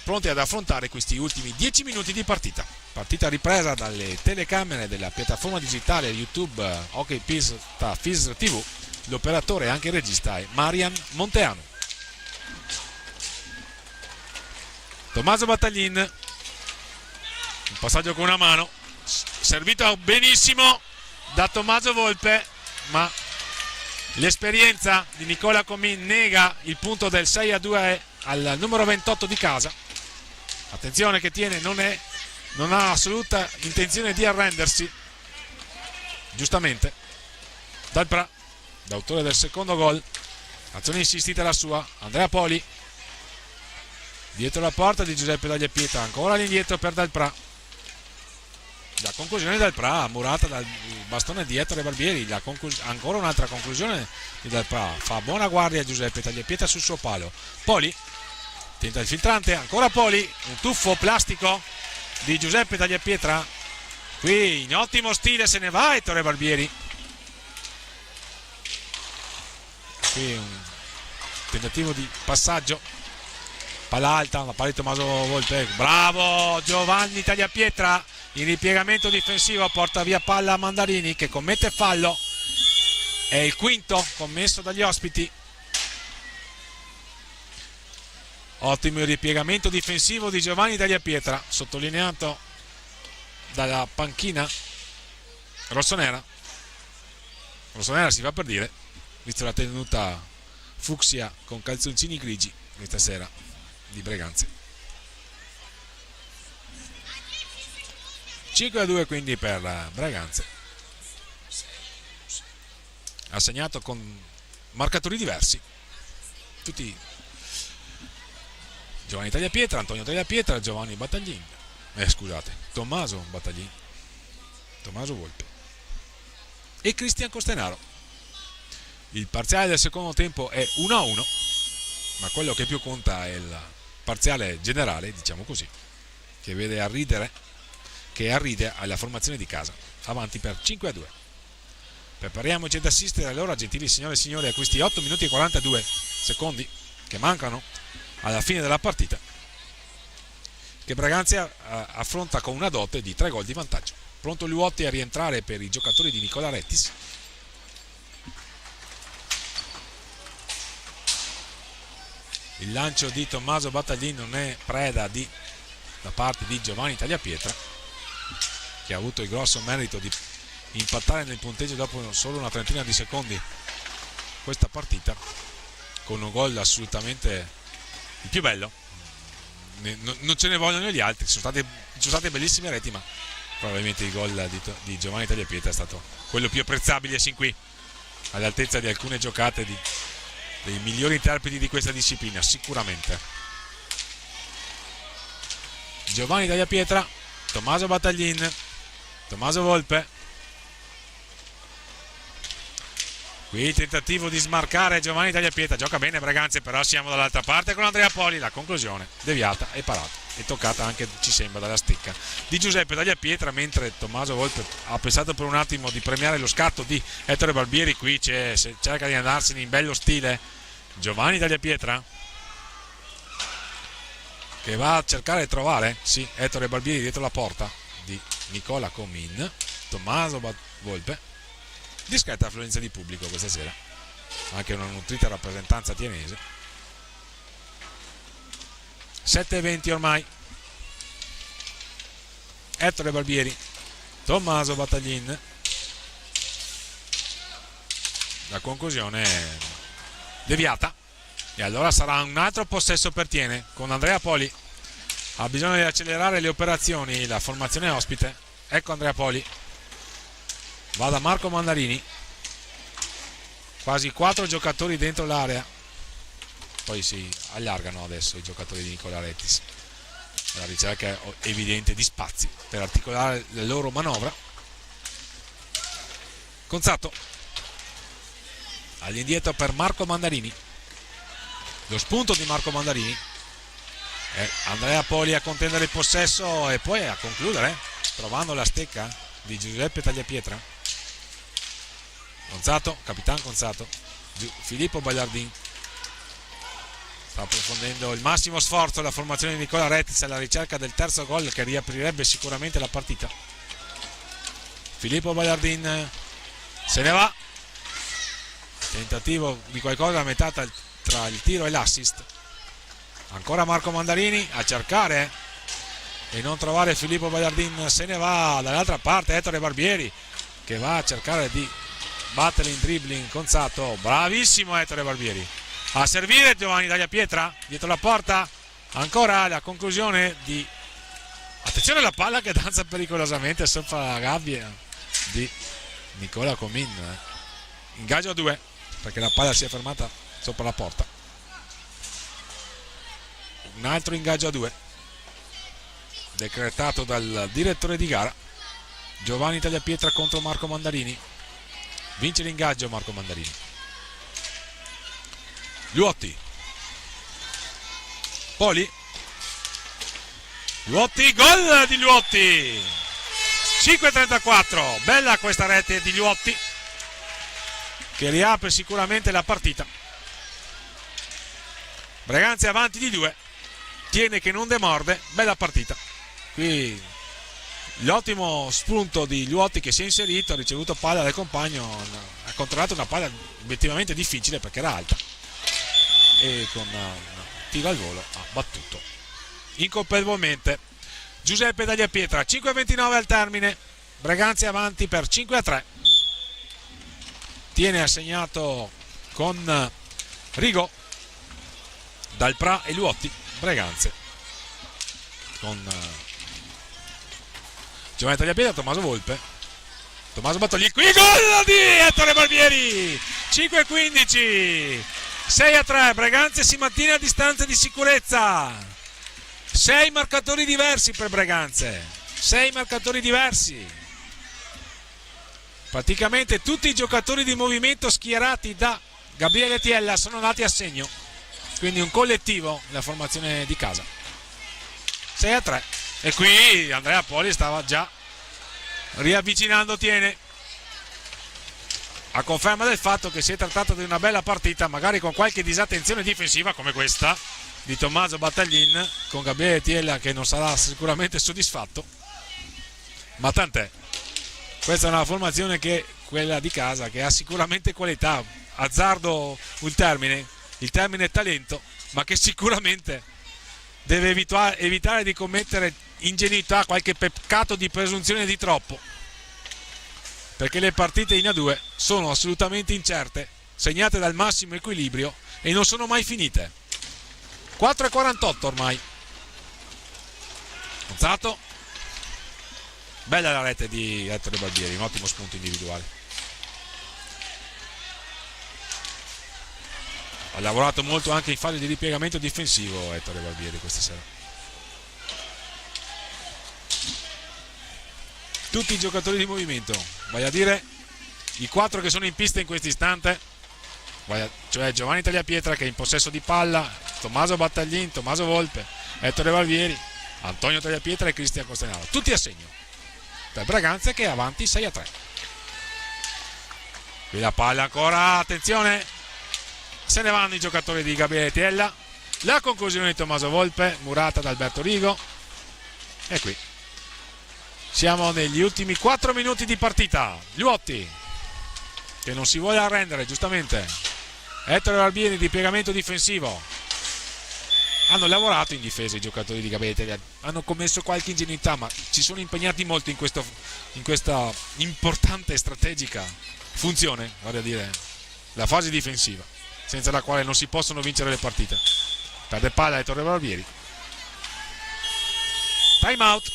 pronti ad affrontare questi ultimi 10 minuti di partita. Partita ripresa dalle telecamere della piattaforma digitale YouTube Hockey Pista FISR TV. L'operatore e anche il regista è Marian Monteano. Tommaso Battaglin, un passaggio con una mano, servito benissimo da Tommaso Volpe, ma l'esperienza di Nicola Comin nega il punto del 6-2 al numero 28 di casa. Attenzione che Tiene non ha assoluta intenzione di arrendersi, giustamente. Dalprà, l'autore del secondo gol, azione insistita la sua. Andrea Poli, dietro la porta di Giuseppe Tagliapietra, ancora all'indietro per Dalprà, la conclusione di Dalprà murata dal bastone di Ettore Barbieri. Ancora un'altra conclusione di Dalprà, fa buona guardia Giuseppe Tagliapietra sul suo palo. Poli tenta il filtrante, ancora Poli, un tuffo plastico di Giuseppe Tagliapietra, qui in ottimo stile se ne va Ettore Barbieri. Qui un tentativo di passaggio, palla alta, la palla di Tommaso Volpe, bravo Giovanni Tagliapietra, in ripiegamento difensivo porta via palla a Mandarini che commette fallo, è il quinto commesso dagli ospiti. Ottimo il ripiegamento difensivo di Giovanni Tagliapietra, sottolineato dalla panchina rossonera. Rossonera si fa per dire, visto la tenuta fucsia con calzoncini grigi questa sera di Breganze. 5-2 quindi per Breganze, assegnato con marcatori diversi, tutti Giovanni Tagliapietra, Antonio Tagliapietra, Giovanni Battaglin, Tommaso Battaglin, Tommaso Volpe e Cristian Costenaro. Il parziale del secondo tempo è 1-1, ma quello che più conta è il parziale generale, diciamo così, che vede arride alla formazione di casa, avanti per 5-2. Prepariamoci ad assistere allora, gentili signore e signori, a questi 8 minuti e 42 secondi che mancano alla fine della partita, che Breganze affronta con una dote di 3 gol di vantaggio. Pronto Luotti a rientrare per i giocatori di Nicola Rettis. Il lancio di Tommaso Battaglin non è preda da parte di Giovanni Tagliapietra, che ha avuto il grosso merito di impattare nel punteggio dopo solo una trentina di secondi questa partita, con un gol assolutamente il più bello. Non ce ne vogliono gli altri, sono state bellissime reti, ma probabilmente il gol di Giovanni Tagliapietra è stato quello più apprezzabile sin qui, all'altezza di alcune giocate dei migliori interpreti di questa disciplina, sicuramente. Giovanni Tagliapietra, Tommaso Battaglin, Tommaso Volpe. Qui il tentativo di smarcare Giovanni Tagliapietra, gioca bene Breganze, però siamo dall'altra parte con Andrea Poli, la conclusione deviata e parata e toccata anche, ci sembra, dalla stecca di Giuseppe Tagliapietra, mentre Tommaso Volpe ha pensato per un attimo di premiare lo scatto di Ettore Barbieri. Qui cerca di andarsene in bello stile Giovanni Tagliapietra, che va a cercare di trovare Ettore Barbieri dietro la porta di Nicola Comin. Tommaso Volpe, discreta affluenza di pubblico questa sera, anche una nutrita rappresentanza tienese. 7:20 ormai. Ettore Barbieri, Tommaso Battaglin, la conclusione deviata, e allora sarà un altro possesso per Tiene, con Andrea Poli. Ha bisogno di accelerare le operazioni la formazione ospite. Ecco Andrea Poli, va da Marco Mandarini, quasi 4 giocatori dentro l'area, poi si allargano adesso i giocatori di Nicola Rettis, la ricerca evidente di spazi per articolare la loro manovra. Conzato all'indietro per Marco Mandarini, lo spunto di Marco Mandarini, Andrea Poli a contendere il possesso e poi a concludere trovando la stecca di Giuseppe Tagliapietra. Conzato, Capitan Conzato, Filippo Bagliardin sta approfondendo il massimo sforzo la formazione di Nicola Rettis alla ricerca del terzo gol che riaprirebbe sicuramente la partita. Filippo Bagliardin se ne va, tentativo di qualcosa a metà tra il tiro e l'assist. Ancora Marco Mandarini a cercare e non trovare Filippo Bagliardin, se ne va dall'altra parte Ettore Barbieri, che va a cercare di battere in dribbling Conzato. Bravissimo Ettore Barbieri a servire Giovanni Tagliapietra dietro la porta. Ancora la conclusione di, attenzione alla palla che danza pericolosamente sopra la gabbia di Nicola Comin. Ingaggio a 2 perché la palla si è fermata sopra la porta. Un altro ingaggio a 2 decretato dal direttore di gara. Giovanni Tagliapietra contro Marco Mandarini. Vince l'ingaggio Marco Mandarini. Luotti, Poli, Luotti, gol di Luotti. 5:34, bella questa rete di Luotti che riapre sicuramente la partita. Breganze avanti di 2 tiene che non demorde, bella partita. Qui l'ottimo spunto di Luotti che si è inserito, ha ricevuto palla dal compagno, ha controllato una palla obiettivamente difficile perché era alta e con un tiro al volo ha battuto incolpevolmente Giuseppe Tagliapietra. 5:29 al termine, Breganze avanti per 5-3. Tiene assegnato con Rigo, Dalprà e Luotti Breganze, con Giovanni Tagliapietra, Tommaso Volpe, Tommaso Battaglini, qui gol di Ettore Barbieri. 5-15, 6-3, Breganze si mantiene a distanza di sicurezza. 6 marcatori diversi per Breganze, 6 marcatori diversi, praticamente tutti i giocatori di movimento schierati da Gabriele Tiella sono andati a segno, quindi un collettivo la formazione di casa. 6-3 e qui Andrea Poli stava già riavvicinando Tiene, a conferma del fatto che si è trattato di una bella partita, magari con qualche disattenzione difensiva come questa di Tommaso Battaglin, con Gabriele Tiella che non sarà sicuramente soddisfatto, ma tant'è. Questa è una formazione che quella di casa, che ha sicuramente qualità, azzardo il termine talento, ma che sicuramente deve evitare di commettere ingenuità, qualche peccato di presunzione di troppo, perché le partite in A2 sono assolutamente incerte, segnate dal massimo equilibrio e non sono mai finite. 4:48 ormai. Gonzato, bella la rete di Ettore Barbieri, un ottimo spunto individuale. Ha lavorato molto anche in fase di ripiegamento difensivo Ettore Barbieri questa sera. Tutti i giocatori di movimento, vale a dire i 4 che sono in pista in questo istante, cioè Giovanni Tagliapietra che è in possesso di palla, Tommaso Battaglin, Tommaso Volpe, Ettore Barbieri, Antonio Tagliapietra e Cristian Costenaro, tutti a segno per Breganze che è avanti 6-3. Qui la palla ancora, attenzione, se ne vanno i giocatori di Gabriele Tiella, la conclusione di Tommaso Volpe, murata da Alberto Rigo, e qui siamo negli ultimi 4 minuti di partita. Luotti che non si vuole arrendere, giustamente. Ettore Barbieri di piegamento difensivo. Hanno lavorato in difesa i giocatori di Gabriele Tiella, hanno commesso qualche ingenuità, ma ci sono impegnati molto in questa importante e strategica funzione, vale a dire la fase difensiva, senza la quale non si possono vincere le partite. Perde palla Ettore Barbieri. Time out.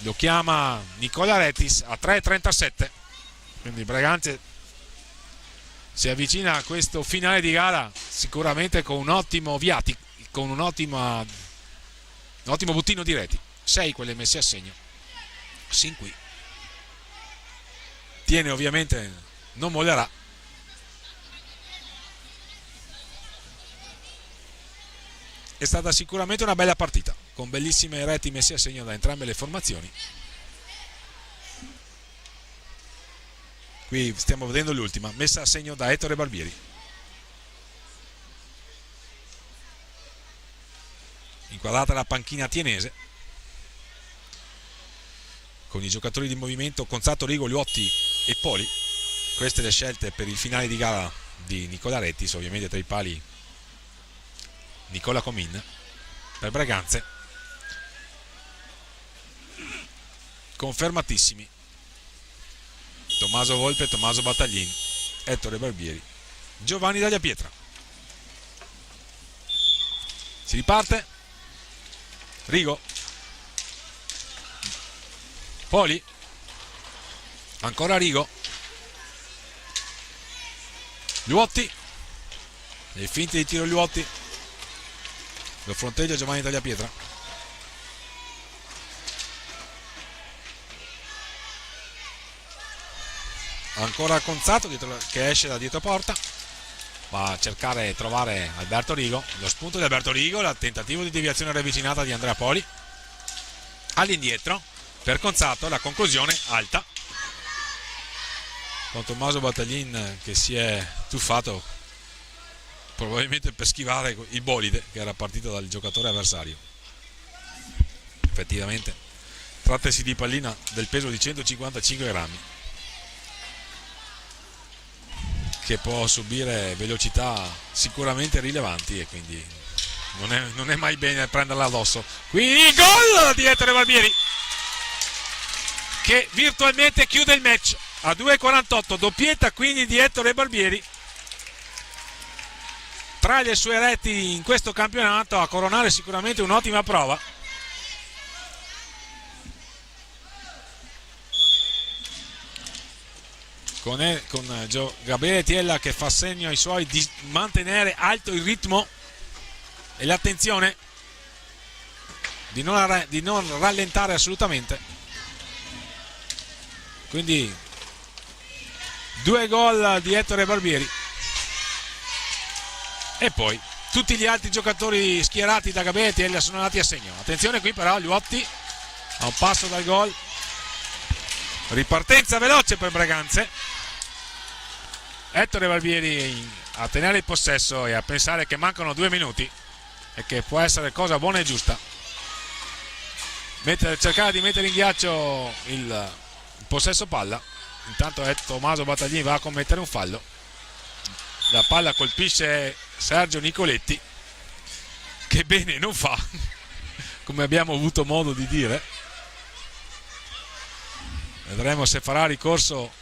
Lo chiama Nicola Rettis a 3:37. Quindi Breganze si avvicina a questo finale di gara sicuramente con un ottimo viatico, con un ottimo bottino di reti. 6 quelle messe a segno sin qui. Tiene ovviamente non mollerà. È stata sicuramente una bella partita, con bellissime reti messe a segno da entrambe le formazioni. Qui stiamo vedendo l'ultima, messa a segno da Ettore Barbieri. Inquadrata la panchina tienese, con i giocatori di movimento Gonzato, Rigo, Luotti e Poli. Queste le scelte per il finale di gara di Nicola Rettis, ovviamente tra i pali Nicola Comin. Per Breganze confermatissimi Tommaso Volpe, Tommaso Battaglin, Ettore Barbieri, Giovanni Tagliapietra. Si riparte. Rigo, Poli, ancora Rigo, Luotti, le finte di tiro Luotti, lo fronteggia Giovanni Tagliapietra. Ancora Gonzato che esce da dietro porta, va a cercare e trovare Alberto Rigo. Lo spunto di Alberto Rigo, il tentativo di deviazione ravvicinata di Andrea Poli, all'indietro per Gonzato, la conclusione alta con Tommaso Battaglin che si è tuffato probabilmente per schivare il bolide che era partito dal giocatore avversario. Effettivamente trattasi di pallina del peso di 155 grammi che può subire velocità sicuramente rilevanti e quindi non è mai bene prenderla addosso. Quindi il gol di Ettore Barbieri che virtualmente chiude il match a 2,48, doppietta quindi di Ettore Barbieri, tra le sue reti in questo campionato, a coronare sicuramente un'ottima prova. Con Gabriele Tiella che fa segno ai suoi di mantenere alto il ritmo e l'attenzione, di non rallentare assolutamente. Quindi 2 gol di Ettore Barbieri e poi tutti gli altri giocatori schierati da Gabriele Tiella sono andati a segno. Attenzione qui però Liotti a un passo dal gol, ripartenza veloce per Breganze. Ettore Barbieri a tenere il possesso e a pensare che mancano 2 minuti e che può essere cosa buona e giusta cercare di mettere in ghiaccio il possesso palla. Intanto Tommaso Battaglini va a commettere un fallo, la palla colpisce Sergio Nicoletti che bene non fa come abbiamo avuto modo di dire. Vedremo se farà ricorso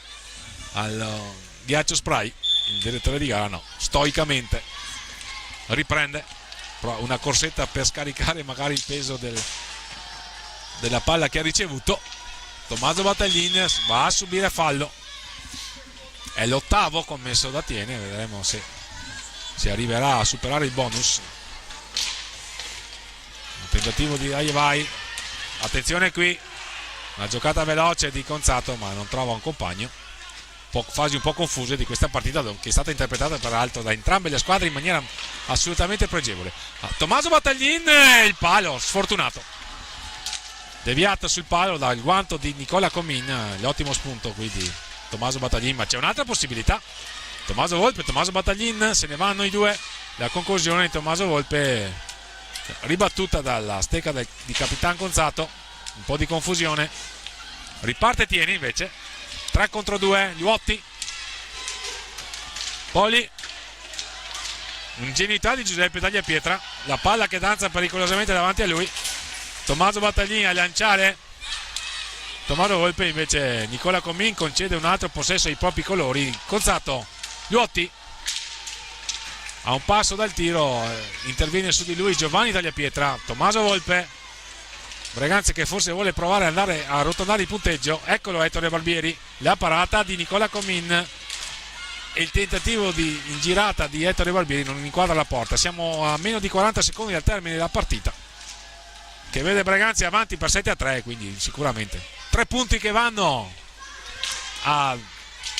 al ghiaccio spray. Il direttore di gara no, stoicamente riprende una corsetta per scaricare magari il peso della palla che ha ricevuto. Tommaso Battaglin va a subire fallo, è l'8º commesso da Tiene, vedremo se si arriverà a superare il bonus. Un tentativo di Vai, attenzione qui, una giocata veloce di Conzato ma non trova un compagno. Fasi un po' confuse di questa partita che è stata interpretata peraltro da entrambe le squadre in maniera assolutamente pregevole. Tommaso Battaglin, il palo sfortunato, deviato sul palo dal guanto di Nicola Comin. L'ottimo spunto qui di Tommaso Battaglin, ma c'è un'altra possibilità. Tommaso Volpe, Tommaso Battaglin, se ne vanno i due. La conclusione di Tommaso Volpe ribattuta dalla stecca di Capitan Conzato, un po' di confusione. Riparte Tieni invece, 3 contro 2, Liotti, Poli, ingenuità di Giuseppe Tagliapietra, la palla che danza pericolosamente davanti a lui. Tommaso Battaglini a lanciare, Tommaso Volpe invece, Nicola Comin concede un altro possesso ai propri colori. Conzato, Liotti a un passo dal tiro, interviene su di lui Giovanni Tagliapietra. Tommaso Volpe, Breganze che forse vuole provare ad andare a arrotondare il punteggio. Eccolo Ettore Barbieri, la parata di Nicola Comin e il tentativo in girata di Ettore Barbieri non inquadra la porta. Siamo a meno di 40 secondi dal termine della partita, che vede Breganze avanti per 7-3, quindi sicuramente 3 punti che vanno a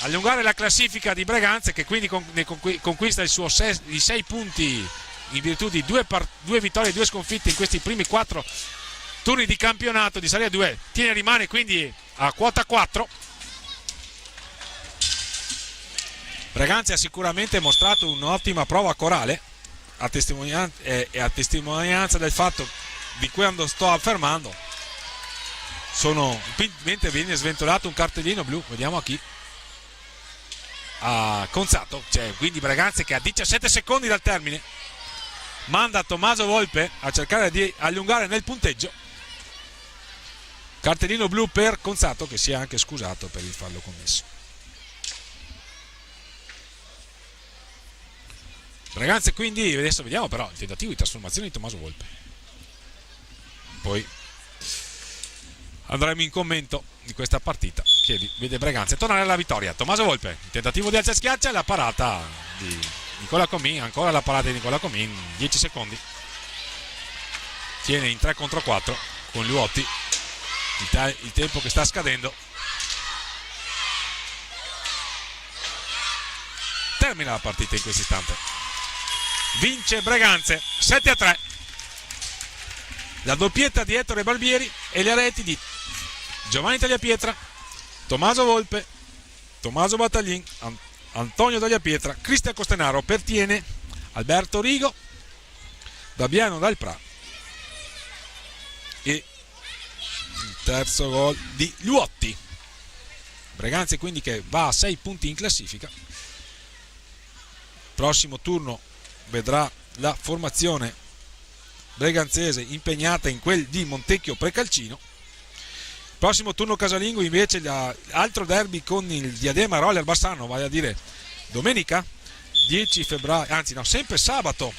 allungare la classifica di Breganze, che quindi conquista i 6 punti in virtù di 2 vittorie e 2 sconfitte in questi primi 4 turni di campionato di Serie 2. Tiene rimane quindi a quota 4. Breganze ha sicuramente mostrato un'ottima prova corale, a testimonianza del fatto di quando sto affermando. Mentre viene sventolato un cartellino blu, vediamo a chi, a Conzato, quindi Breganze che a 17 secondi dal termine manda Tommaso Volpe a cercare di allungare nel punteggio. Cartellino blu per Conzato, che si è anche scusato per il fallo commesso. Breganze quindi, adesso vediamo però il tentativo di trasformazione di Tommaso Volpe, poi andremo in commento di questa partita che vede Breganze tornare alla vittoria. Tommaso Volpe, il tentativo di alza schiaccia, la parata di Nicola Comin, ancora la parata di Nicola Comin, 10 secondi. Tiene in 3 contro 4 con Liotti, il tempo che sta scadendo. Termina la partita in questo istante. Vince Breganze 7-3. La doppietta di Ettore Barbieri e le reti di Giovanni Tagliapietra, Tommaso Volpe, Tommaso Battaglin, Antonio Tagliapietra, Cristian Costenaro per Tiene, Alberto Rigo, Dabiano Dalprà e il terzo gol di Luotti. Breganze quindi che va a 6 punti in classifica. Prossimo turno vedrà la formazione breganzese impegnata in quel di Montecchio Precalcino. Prossimo turno casalingo invece altro derby con il Diadema Roller Bassano, vale a dire domenica 10 febbraio, anzi no, sempre sabato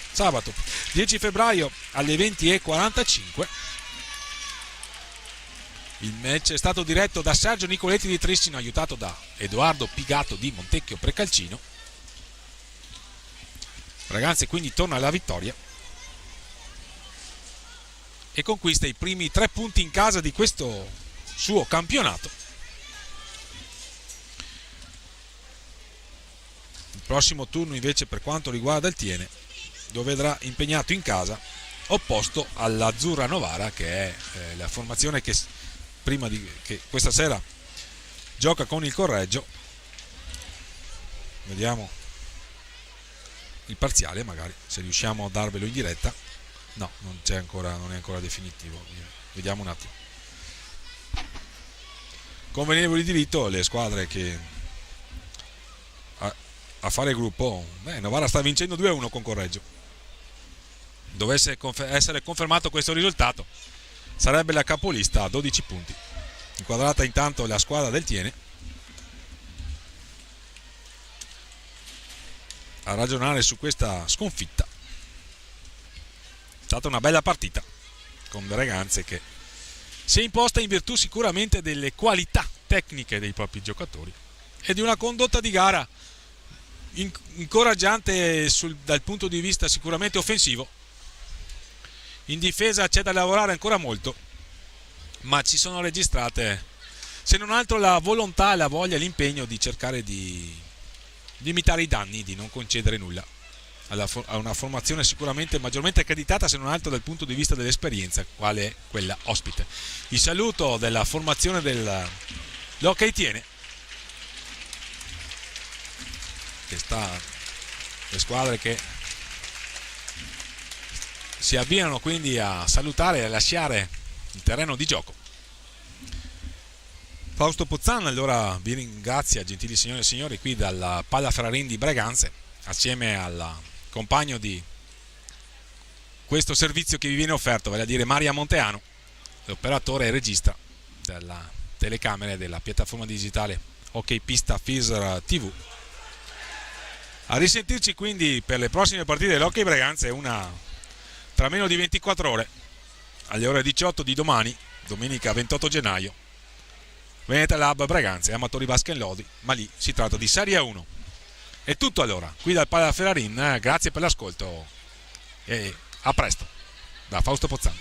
10 febbraio alle 20:45. Il match è stato diretto da Sergio Nicoletti di Trissino, aiutato da Edoardo Pigato di Montecchio Precalcino. Ragazzi, quindi torna alla vittoria e conquista i primi 3 punti in casa di questo suo campionato. Il prossimo turno invece per quanto riguarda il Tiene lo vedrà impegnato in casa, opposto all'Azzurra Novara, che è la formazione che che questa sera gioca con il Correggio. Vediamo il parziale, magari se riusciamo a darvelo in diretta. No, non è ancora definitivo. Vediamo un attimo. Convenevoli di diritto le squadre che a fare gruppo. Novara sta vincendo 2-1 con Correggio. Dovesse essere confermato questo risultato, sarebbe la capolista a 12 punti. Inquadrata intanto la squadra del Tiene a ragionare su questa sconfitta. È stata una bella partita con Breganze che si è imposta in virtù sicuramente delle qualità tecniche dei propri giocatori e di una condotta di gara incoraggiante dal punto di vista sicuramente offensivo. In difesa c'è da lavorare ancora molto, ma ci sono registrate se non altro la volontà, la voglia, l'impegno di cercare di limitare i danni, di non concedere nulla a una formazione sicuramente maggiormente accreditata, se non altro dal punto di vista dell'esperienza, quale è quella ospite. Il saluto della formazione dell'Hockey Tiene, che le squadre che si avviano quindi a salutare e a lasciare il terreno di gioco. Fausto Pozzan allora vi ringrazia, gentili signore e signori, qui dalla Palla Ferrarin di Breganze, assieme al compagno di questo servizio che vi viene offerto, vale a dire Maria Monteano, l'operatore e regista della telecamera della piattaforma digitale Hockey Pista FISR TV. A risentirci quindi per le prossime partite dell'Hockey Breganze, tra meno di 24 ore, alle ore 18 di domani, domenica 28 gennaio, Veneta Lab Breganze, Amatori Basket Lodi, ma lì si tratta di Serie 1. È tutto allora, qui dal Palla Ferrarin, grazie per l'ascolto e a presto, da Fausto Pozzan.